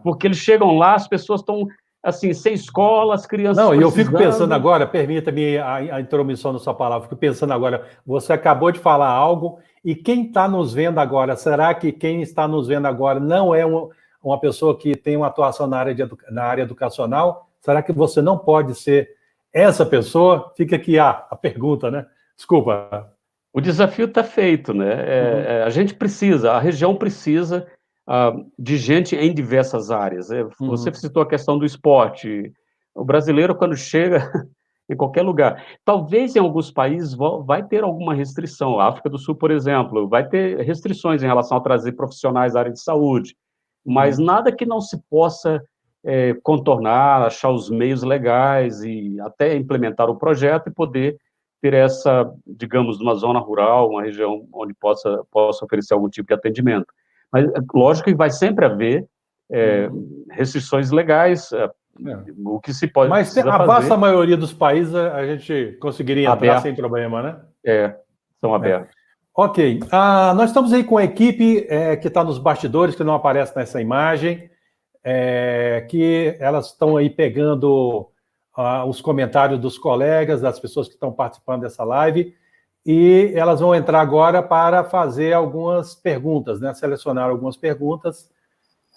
Porque eles chegam lá, as pessoas estão assim, sem escola, as crianças. Não, e eu fico pensando agora, permita-me a intromissão na sua palavra, fico pensando agora, você acabou de falar algo, e quem está nos vendo agora, será que quem está nos vendo agora não é uma pessoa que tem uma atuação na área educacional? Será que você não pode ser essa pessoa? Fica aqui a pergunta, né? Desculpa. O desafio está feito, né? A gente precisa, a região precisa de gente em diversas áreas. Você citou a questão do esporte. O brasileiro, quando chega em qualquer lugar, talvez em alguns países vai ter alguma restrição. A África do Sul, por exemplo, vai ter restrições em relação a trazer profissionais da área de saúde, mas nada que não se possa contornar, achar os meios legais e até implementar o projeto e poder ter essa, digamos, uma zona rural, uma região onde possa oferecer algum tipo de atendimento. Mas, lógico que vai sempre haver restrições legais, o que se pode Mas a vasta maioria dos países a gente conseguiria entrar sem problema, né? São abertos. Ok. Nós estamos aí com a equipe que está nos bastidores, que não aparece nessa imagem, que elas estão aí pegando os comentários dos colegas, das pessoas que estão participando dessa live, e elas vão entrar agora para fazer algumas perguntas, né? Selecionar algumas perguntas.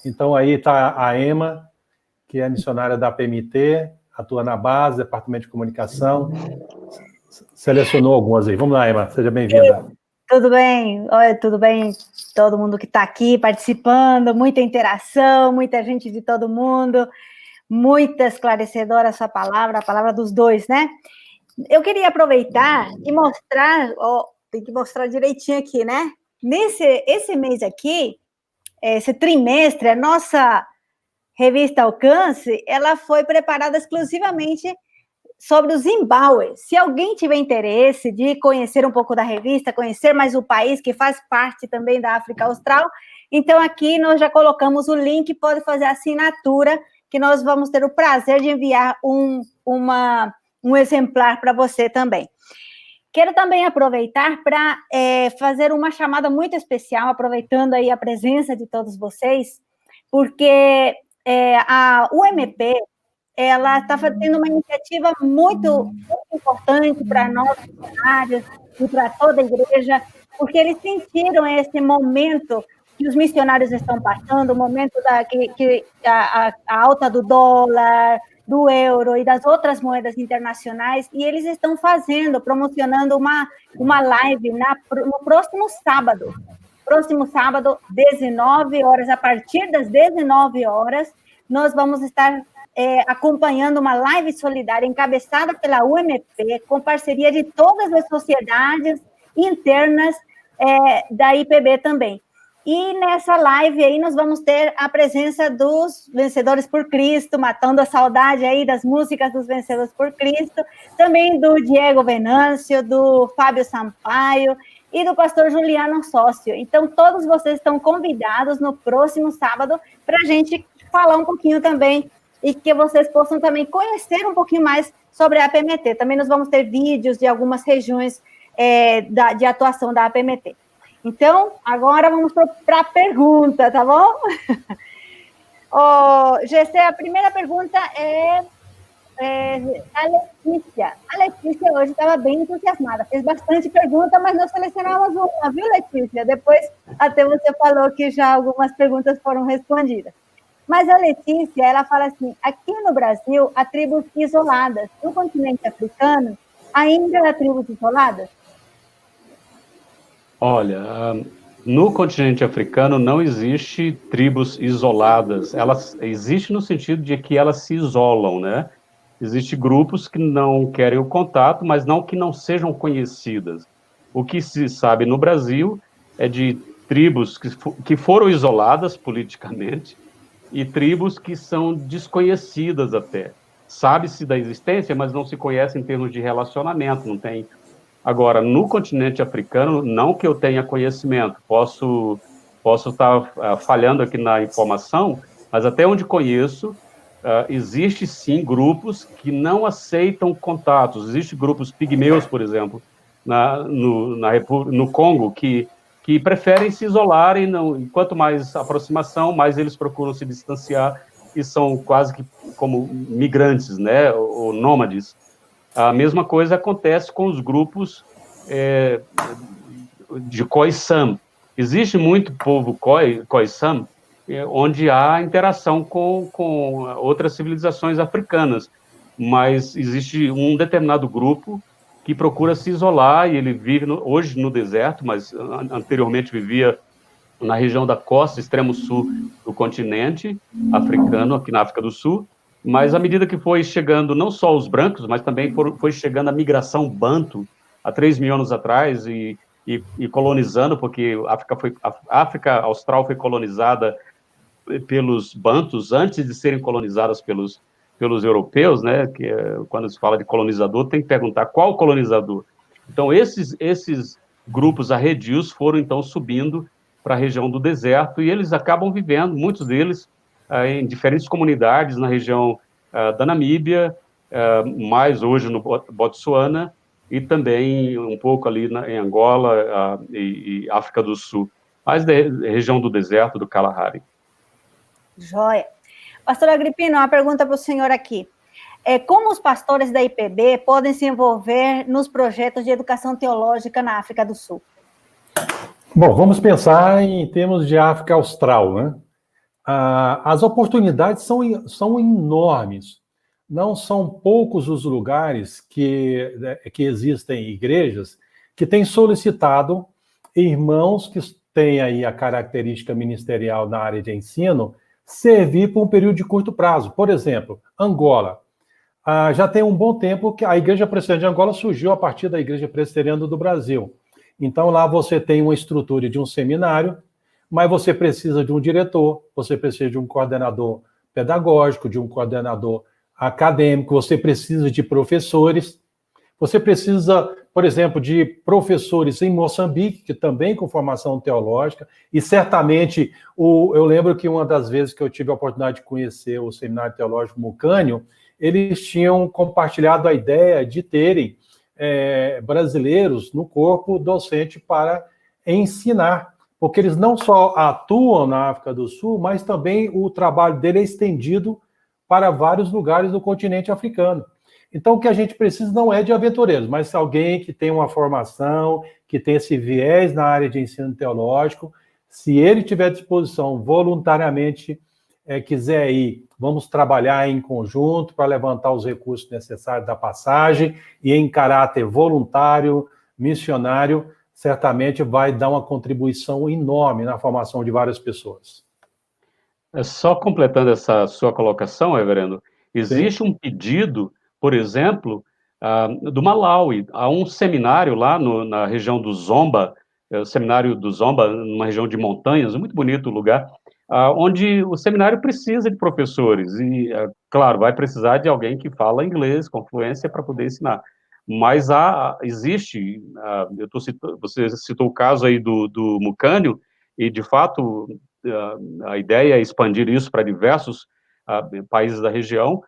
Então, aí está a Emma, que é missionária da PMT, atua na base, Departamento de Comunicação. Selecionou algumas aí. Vamos lá, Emma, seja bem-vinda. Tudo bem? Oi, tudo bem? Todo mundo que está aqui participando, muita interação, muita gente de todo mundo, muito esclarecedora essa palavra, a palavra dos dois, né? Eu queria aproveitar e mostrar, tem que mostrar direitinho aqui, né? Esse mês aqui, esse trimestre, a nossa revista Alcance, ela foi preparada exclusivamente sobre o Zimbábue. Se alguém tiver interesse de conhecer um pouco da revista, conhecer mais o país, que faz parte também da África Austral, então aqui nós já colocamos o link, pode fazer a assinatura, que nós vamos ter o prazer de enviar um exemplar para você também. Quero também aproveitar para fazer uma chamada muito especial, aproveitando aí a presença de todos vocês, porque a UMP, ela está fazendo uma iniciativa muito, muito importante para nós, missionários, e para toda a igreja, porque eles sentiram esse momento que os missionários estão passando, o momento a alta do dólar, do euro e das outras moedas internacionais, e eles estão promocionando uma live no próximo sábado. Próximo sábado, 19 horas, a partir das 19 horas, nós vamos estar acompanhando uma live solidária encabeçada pela UMP, com parceria de todas as sociedades internas da IPB também. E nessa live aí nós vamos ter a presença dos Vencedores por Cristo, matando a saudade aí das músicas dos Vencedores por Cristo, também do Diego Venâncio, do Fábio Sampaio e do pastor Juliano Sócio. Então, todos vocês estão convidados no próximo sábado para a gente falar um pouquinho também e que vocês possam também conhecer um pouquinho mais sobre a APMT. Também nós vamos ter vídeos de algumas regiões de atuação da APMT. Então, agora vamos para a pergunta, tá bom? GC, a primeira pergunta é a Letícia. A Letícia hoje estava bem entusiasmada, fez bastante pergunta, mas nós selecionamos uma, viu, Letícia? Depois até você falou que já algumas perguntas foram respondidas. Mas a Letícia, ela fala assim, aqui no Brasil, há tribos isoladas. No continente africano, ainda há tribos isoladas? Olha, no continente africano não existe tribos isoladas. Elas existem no sentido de que elas se isolam, né? Existem grupos que não querem o contato, mas não que não sejam conhecidas. O que se sabe no Brasil é de tribos que foram isoladas politicamente e tribos que são desconhecidas até. Sabe-se da existência, mas não se conhece em termos de relacionamento, não tem. Agora, no continente africano, não que eu tenha conhecimento, posso estar falhando aqui na informação, mas até onde conheço, existe sim grupos que não aceitam contatos. Existem grupos pigmeus, por exemplo, no Congo, que preferem se isolar e quanto mais aproximação, mais eles procuram se distanciar e são quase que como migrantes, né, ou nômades. A mesma coisa acontece com os grupos de Khoisan. Existe muito povo Khoisan, onde há interação com outras civilizações africanas, mas existe um determinado grupo que procura se isolar, e ele vive hoje no deserto, mas anteriormente vivia na região da costa, extremo sul do continente africano, aqui na África do Sul, mas à medida que foi chegando não só os brancos, mas também foi chegando a migração banto, há 3 mil anos atrás, e colonizando, porque a África Austral foi colonizada pelos bantus antes de serem colonizadas pelos europeus, né? Que quando se fala de colonizador, tem que perguntar qual colonizador. Então, esses grupos arredios foram, então, subindo para a região do deserto, e eles acabam vivendo, muitos deles, em diferentes comunidades na região da Namíbia, mais hoje no Botsuana, e também um pouco ali em Angola e África do Sul, mais da região do deserto do Kalahari. Joia. Pastor Agripino, uma pergunta para o senhor aqui. Como os pastores da IPB podem se envolver nos projetos de educação teológica na África do Sul? Bom, vamos pensar em termos de África Austral, né? As oportunidades são enormes. Não são poucos os lugares que existem igrejas que têm solicitado irmãos que têm aí a característica ministerial na área de ensino servir por um período de curto prazo. Por exemplo, Angola. Já tem um bom tempo que a Igreja Presbiteriana de Angola surgiu a partir da Igreja Presbiteriana do Brasil. Então, lá você tem uma estrutura de um seminário, mas você precisa de um diretor, você precisa de um coordenador pedagógico, de um coordenador acadêmico, você precisa de professores, você precisa, por exemplo, de professores em Moçambique, que também com formação teológica, e certamente, eu lembro que uma das vezes que eu tive a oportunidade de conhecer o Seminário Teológico Mucânio, eles tinham compartilhado a ideia de terem brasileiros no corpo docente para ensinar, porque eles não só atuam na África do Sul, mas também o trabalho dele é estendido para vários lugares do continente africano. Então, o que a gente precisa não é de aventureiros, mas alguém que tem uma formação, que tem esse viés na área de ensino teológico, se ele tiver disposição voluntariamente, quiser ir, vamos trabalhar em conjunto para levantar os recursos necessários da passagem e em caráter voluntário, missionário, certamente vai dar uma contribuição enorme na formação de várias pessoas. Só completando essa sua colocação, reverendo, existe um pedido, por exemplo, do Malawi. Há um seminário lá na região do Zomba, o seminário do Zomba, numa região de montanhas, muito bonito o lugar, onde o seminário precisa de professores e, claro, vai precisar de alguém que fala inglês com fluência para poder ensinar. Mas existe, você citou o caso aí do Mucânio, e, de fato, a ideia é expandir isso para diversos países da região,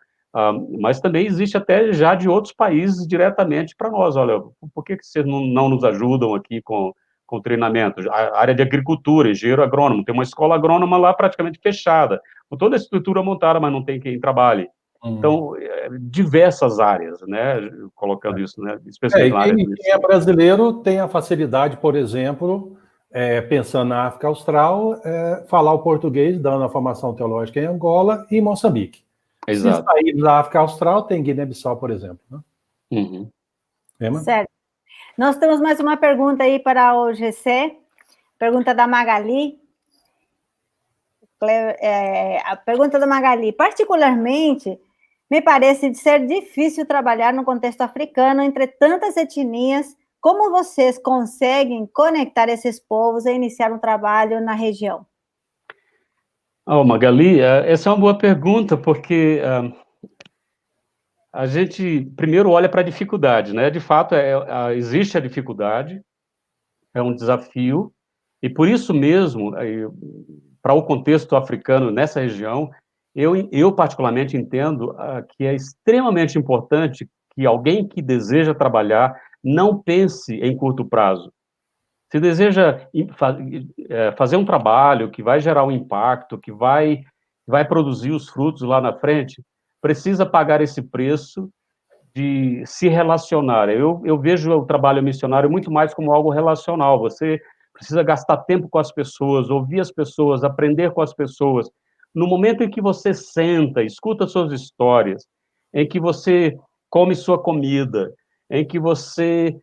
mas também existe até já de outros países diretamente para nós. Olha, por que vocês não nos ajudam aqui com treinamento? A área de agricultura, engenheiro agrônomo, tem uma escola agrônoma lá praticamente fechada, com toda a estrutura montada, mas não tem quem trabalhe. Então, diversas áreas, né, colocando isso, né, especialmente na área do quem é brasileiro tem a facilidade, por exemplo, pensando na África Austral, falar o português, dando a formação teológica em Angola e Moçambique. Exato. Se sair da África Austral, tem Guiné-Bissau, por exemplo. Né? Uhum. Certo. Nós temos mais uma pergunta aí para o GC, pergunta da Magali. A pergunta da Magali, particularmente, me parece de ser difícil trabalhar no contexto africano entre tantas etnias. Como vocês conseguem conectar esses povos e iniciar um trabalho na região? Magali, essa é uma boa pergunta, porque a gente primeiro olha para a dificuldade, né? De fato, existe a dificuldade, é um desafio, e por isso mesmo, para o contexto africano nessa região, eu particularmente entendo que é extremamente importante que alguém que deseja trabalhar não pense em curto prazo. Se deseja fazer um trabalho que vai gerar um impacto, que vai produzir os frutos lá na frente, precisa pagar esse preço de se relacionar. Eu vejo o trabalho missionário muito mais como algo relacional. Você precisa gastar tempo com as pessoas, ouvir as pessoas, aprender com as pessoas. No momento em que você senta, escuta suas histórias, em que você come sua comida, em que você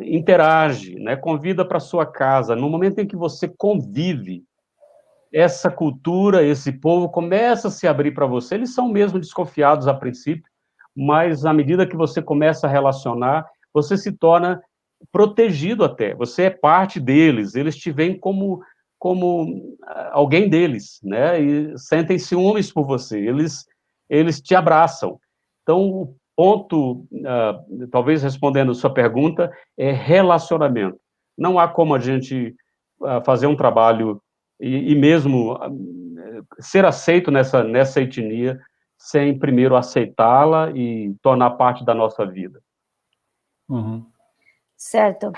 interage, né, convida para sua casa, no momento em que você convive, essa cultura, esse povo começa a se abrir para você. Eles são mesmo desconfiados a princípio, mas à medida que você começa a relacionar, você se torna protegido até. Você é parte deles, eles te veem como alguém deles, né? E sentem ciúmes por você, eles te abraçam. Então, o ponto, talvez respondendo a sua pergunta, é relacionamento. Não há como a gente fazer um trabalho e mesmo ser aceito nessa etnia sem primeiro aceitá-la e tornar parte da nossa vida. Uhum. Certo.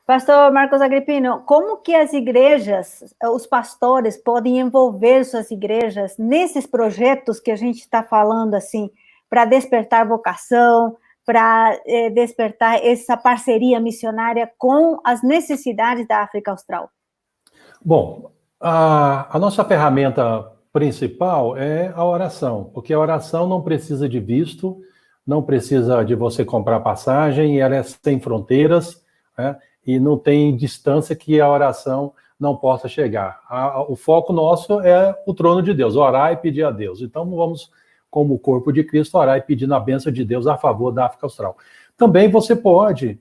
Pastor Marcos Agripino, como que as igrejas, os pastores podem envolver suas igrejas nesses projetos que a gente está falando, assim, para despertar vocação, para despertar essa parceria missionária com as necessidades da África Austral? Bom, a nossa ferramenta principal é a oração, porque a oração não precisa de visto, não precisa de você comprar passagem, e ela é sem fronteiras, né? E não tem distância que a oração não possa chegar. O foco nosso é o trono de Deus, orar e pedir a Deus. Então, vamos como o corpo de Cristo, orar e pedindo a bênção de Deus a favor da África Austral. Também você pode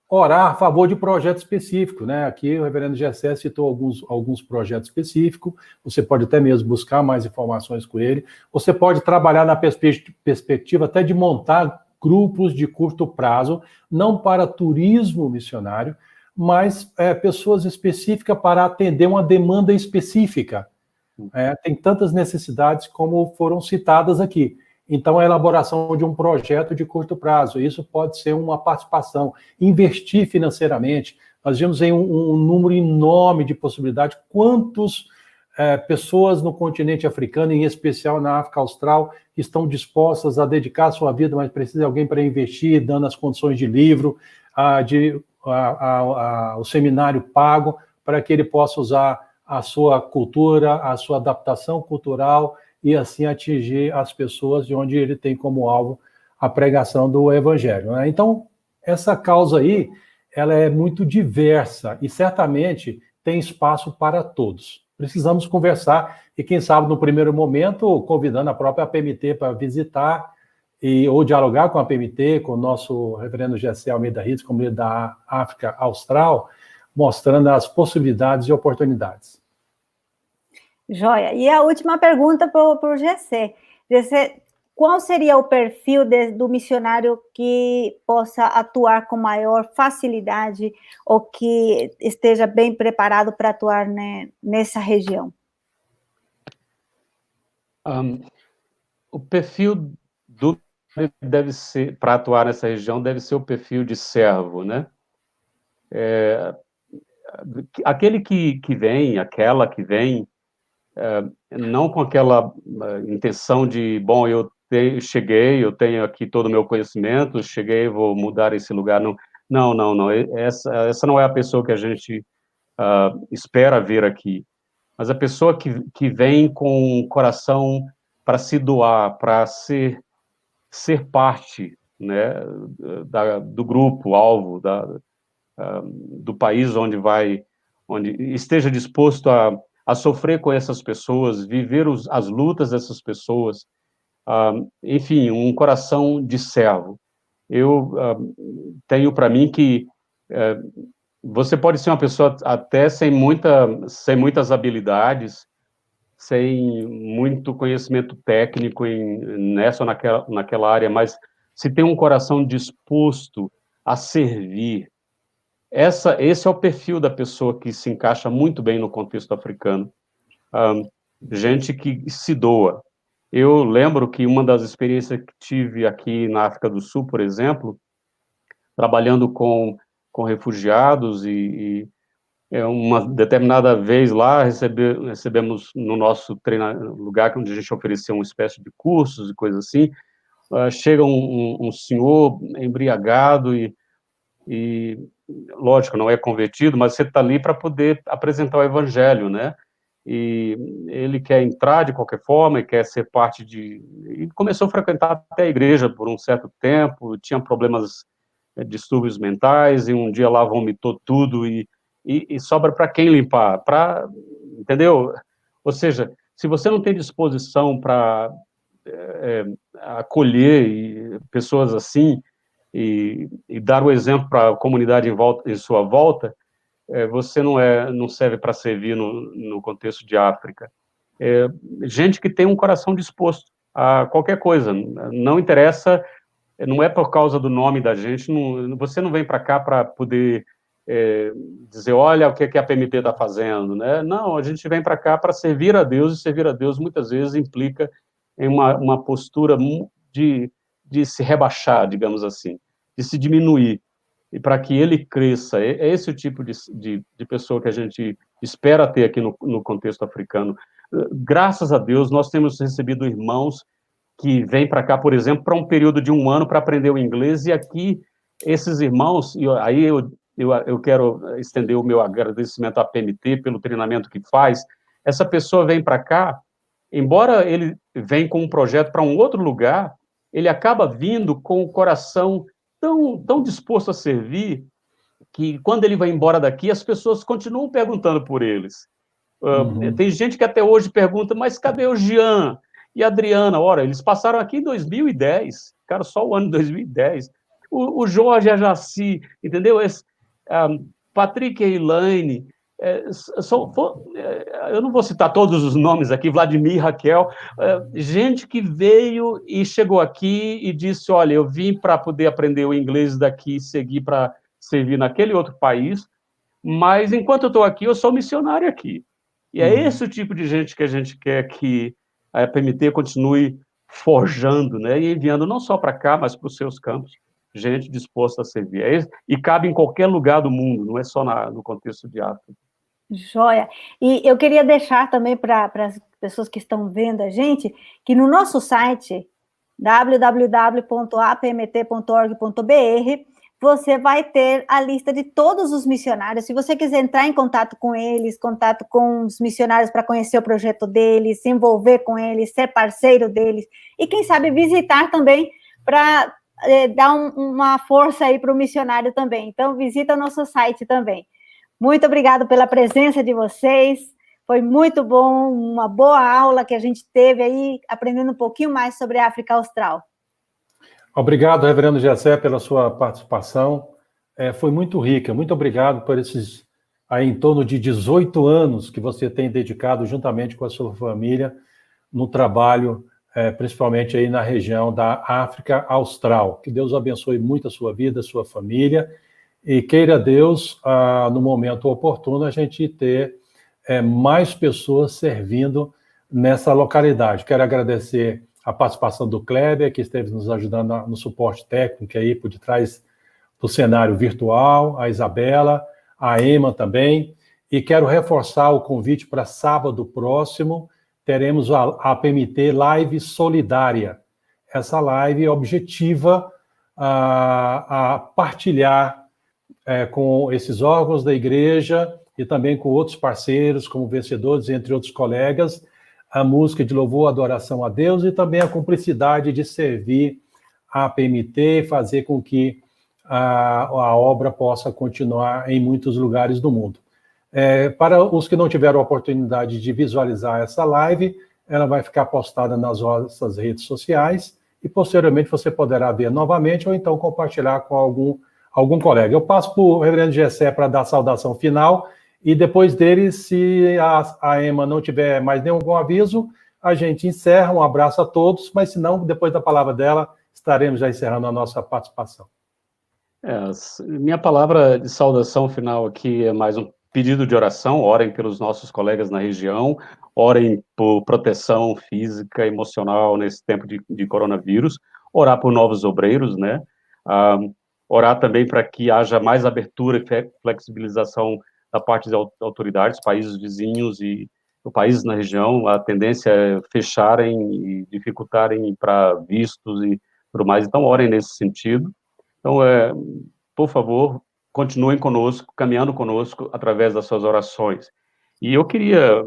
orar a favor de projeto específico, né? Aqui o reverendo Gessé citou alguns projetos específicos, você pode até mesmo buscar mais informações com ele, você pode trabalhar na perspectiva até de montar grupos de curto prazo, não para turismo missionário, mas pessoas específicas para atender uma demanda específica. Tem tantas necessidades como foram citadas aqui. Então, a elaboração de um projeto de curto prazo, isso pode ser uma participação, investir financeiramente. Nós vimos em um número enorme de possibilidades, quantas pessoas no continente africano, em especial na África Austral, estão dispostas a dedicar a sua vida, mas precisa de alguém para investir, dando as condições de livro, o seminário pago, para que ele possa usar a sua cultura, a sua adaptação cultural, e assim atingir as pessoas de onde ele tem como alvo a pregação do evangelho, né? Então, essa causa aí, ela é muito diversa e certamente tem espaço para todos. Precisamos conversar e, quem sabe, no primeiro momento, convidando a própria APMT para visitar ou dialogar com a APMT, com o nosso reverendo Gessé Almeida Ritz, como líder da África Austral, mostrando as possibilidades e oportunidades. Joia. E a última pergunta para o Gessé. Gessé, qual seria o perfil do missionário que possa atuar com maior facilidade ou que esteja bem preparado para atuar, né, nessa região? O perfil deve ser, para atuar nessa região, deve ser o perfil de servo, né? Aquele que vem, aquela que vem, não com aquela intenção de, bom, cheguei, eu tenho aqui todo o meu conhecimento, cheguei, vou mudar esse lugar. Não. Essa não é a pessoa que a gente espera ver aqui. Mas a pessoa que vem com o coração para se doar, para ser parte, né, do grupo, alvo, do país onde esteja disposto a sofrer com essas pessoas, viver as lutas dessas pessoas, enfim, um coração de servo. Eu tenho para mim que você pode ser uma pessoa até sem muitas habilidades, sem muito conhecimento técnico nessa ou naquela área, mas se tem um coração disposto a servir, esse é o perfil da pessoa que se encaixa muito bem no contexto africano. Gente que se doa. Eu lembro que uma das experiências que tive aqui na África do Sul, por exemplo, trabalhando com refugiados e uma determinada vez lá, recebemos no nosso lugar onde a gente oferecia uma espécie de cursos e coisas assim, chega um senhor embriagado e lógico, não é convertido, mas você está ali para poder apresentar o evangelho, né? E ele quer entrar de qualquer forma e quer ser parte e começou a frequentar até a igreja por um certo tempo, tinha problemas, distúrbios mentais, e um dia lá vomitou tudo e sobra para quem limpar? Entendeu? Ou seja, se você não tem disposição para acolher pessoas assim e dar o exemplo para a comunidade em sua volta, você não serve para servir no contexto de África. Gente que tem um coração disposto a qualquer coisa, não interessa, não é por causa do nome da gente, você não vem para cá para poder dizer, olha o que a PMT está fazendo, né? Não, a gente vem para cá para servir a Deus, e servir a Deus muitas vezes implica em uma postura de se rebaixar, digamos assim, de se diminuir, e para que ele cresça. É esse o tipo de pessoa que a gente espera ter aqui no contexto africano. Graças a Deus, nós temos recebido irmãos que vêm para cá, por exemplo, para um período de 1 ano para aprender o inglês, e aqui esses irmãos, aí eu quero estender o meu agradecimento à PMT pelo treinamento que faz. Essa pessoa vem para cá, embora ele venha com um projeto para um outro lugar, ele acaba vindo com o coração tão disposto a servir, que quando ele vai embora daqui, as pessoas continuam perguntando por eles. Tem gente que até hoje pergunta, mas cadê o Jean? E a Adriana, ora, eles passaram aqui em 2010, cara, só o ano de 2010. O Jorge, a Jaci, entendeu? Patrick e Elaine, eu não vou citar todos os nomes aqui, Vladimir, Raquel, gente que veio e chegou aqui e disse, olha, eu vim para poder aprender o inglês daqui e seguir para servir naquele outro país, mas enquanto eu estou aqui, eu sou missionário aqui. E é esse o tipo de gente que a gente quer que a EPMT continue forjando, né, e enviando não só para cá, mas para os seus campos, gente disposta a servir. E cabe em qualquer lugar do mundo, não é só no contexto de África. Joia. E eu queria deixar também para as pessoas que estão vendo a gente, que no nosso site, www.apmt.org.br, você vai ter a lista de todos os missionários. Se você quiser entrar em contato com eles, contato com os missionários para conhecer o projeto deles, se envolver com eles, ser parceiro deles, e quem sabe visitar também para dar uma força aí para o missionário também. Então, visita o nosso site também. Muito obrigada pela presença de vocês, foi muito bom, uma boa aula que a gente teve aí, aprendendo um pouquinho mais sobre a África Austral. Obrigado, reverendo Jessé, pela sua participação, foi muito rica, muito obrigado por esses, aí, em torno de 18 anos que você tem dedicado, juntamente com a sua família, no trabalho, principalmente aí na região da África Austral. Que Deus abençoe muito a sua vida, a sua família, e queira Deus, no momento oportuno, a gente ter mais pessoas servindo nessa localidade. Quero agradecer a participação do Kleber, que esteve nos ajudando no suporte técnico aí por detrás do cenário virtual, a Isabela, a Emma também, e quero reforçar o convite para sábado próximo, teremos a PMT Live Solidária. Essa live objetiva a partilhar com esses órgãos da igreja e também com outros parceiros, como Vencedores, entre outros colegas, a música de louvor, adoração a Deus e também a cumplicidade de servir a PMT e fazer com que a obra possa continuar em muitos lugares do mundo. Para os que não tiveram a oportunidade de visualizar essa live, ela vai ficar postada nas nossas redes sociais e, posteriormente, você poderá ver novamente ou então compartilhar com algum colega. Eu passo para o reverendo Jessé para dar a saudação final e depois dele, se a Emma não tiver mais nenhum aviso, a gente encerra. Um abraço a todos, mas se não, depois da palavra dela, estaremos já encerrando a nossa participação. Minha palavra de saudação final aqui é mais um pedido de oração. Orem pelos nossos colegas na região, orem por proteção física, emocional nesse tempo de coronavírus, orar por novos obreiros, né? Orar também para que haja mais abertura e flexibilização da parte das autoridades, países vizinhos e países na região. A tendência é fecharem e dificultarem para vistos e tudo mais. Então, orem nesse sentido. Então, por favor, continuem conosco, caminhando conosco através das suas orações. E eu queria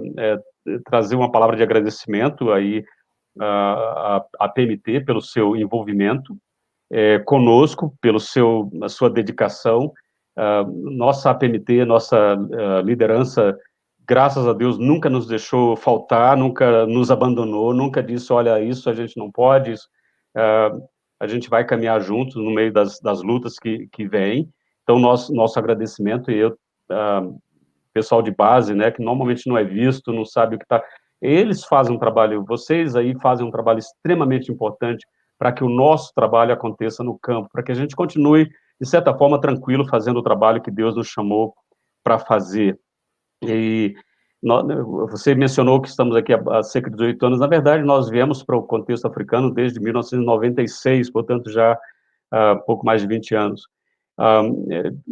trazer uma palavra de agradecimento aí à PMT pelo seu envolvimento conosco, pela sua dedicação. Nossa APMT, nossa liderança, graças a Deus, nunca nos deixou faltar, nunca nos abandonou, nunca disse, olha, isso a gente não pode, a gente vai caminhar juntos no meio das lutas que vêm. Então, nosso agradecimento, e pessoal de base, né, que normalmente não é visto, não sabe o que está... Eles fazem um trabalho, vocês aí fazem um trabalho extremamente importante para que o nosso trabalho aconteça no campo, para que a gente continue, de certa forma, tranquilo, fazendo o trabalho que Deus nos chamou para fazer. E você mencionou que estamos aqui há cerca de 18 anos. Na verdade, nós viemos para o contexto africano desde 1996, portanto, já há pouco mais de 20 anos.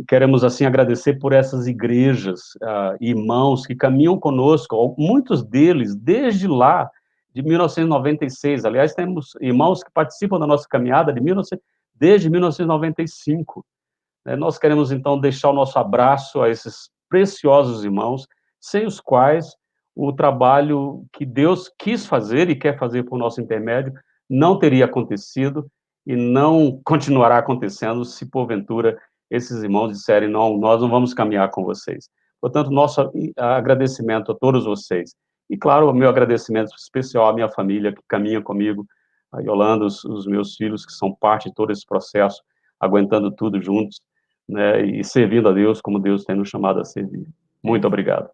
Queremos, assim, agradecer por essas igrejas, irmãos que caminham conosco, muitos deles, desde lá, de 1996. Aliás, temos irmãos que participam da nossa caminhada desde 1995. Nós queremos, então, deixar o nosso abraço a esses preciosos irmãos, sem os quais o trabalho que Deus quis fazer e quer fazer por nosso intermédio não teria acontecido e não continuará acontecendo se, porventura, esses irmãos disserem, não, nós não vamos caminhar com vocês. Portanto, nosso agradecimento a todos vocês. E, claro, o meu agradecimento especial à minha família, que caminha comigo, a Yolanda, os meus filhos, que são parte de todo esse processo, aguentando tudo juntos, né, e servindo a Deus como Deus tem nos chamado a servir. Muito obrigado.